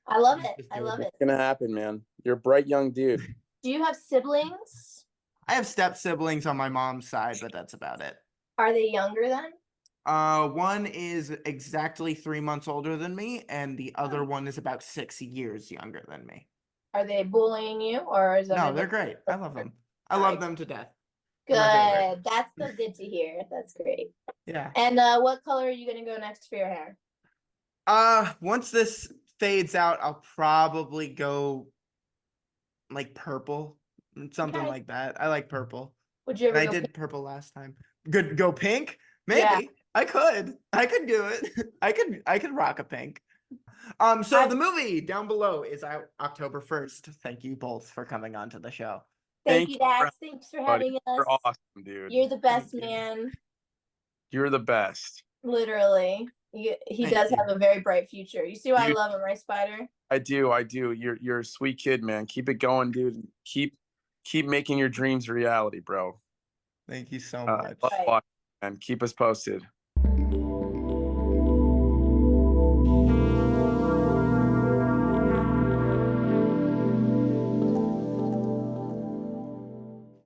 I love it. Just I do it. love it. It's gonna happen, man. You're a bright young dude. Do you have siblings? I have step siblings on my mom's side, but that's about it. Are they younger then? One is exactly 3 months older than me, and the other one is about 6 years younger than me. Are they bullying you, or is that No, they're great. I love them. I Alright. love them to death. good? They're my That's so good to hear. That's great. Yeah. And what color are you gonna go next for your hair? Once this fades out, I'll probably go like purple, something Okay. like that. I like purple. Would you And ever I go did pink? purple last time. Good, go pink? Maybe. Yeah. I could do it. I could rock a pink. So I- the movie down below is out October 1st. Thank you both for coming on to the show. Thank Thank you, you, Dax. Thanks for buddy. having us. You're awesome, dude. You're the best Thank you. man. You're the best. Literally. He Thank does you. have a very bright future. You see why I You- love him, right, Spider? I do. You're a sweet kid, man. Keep it going, dude. Keep making your dreams a reality, bro. Thank you so Love much. Right. watching, and keep us posted.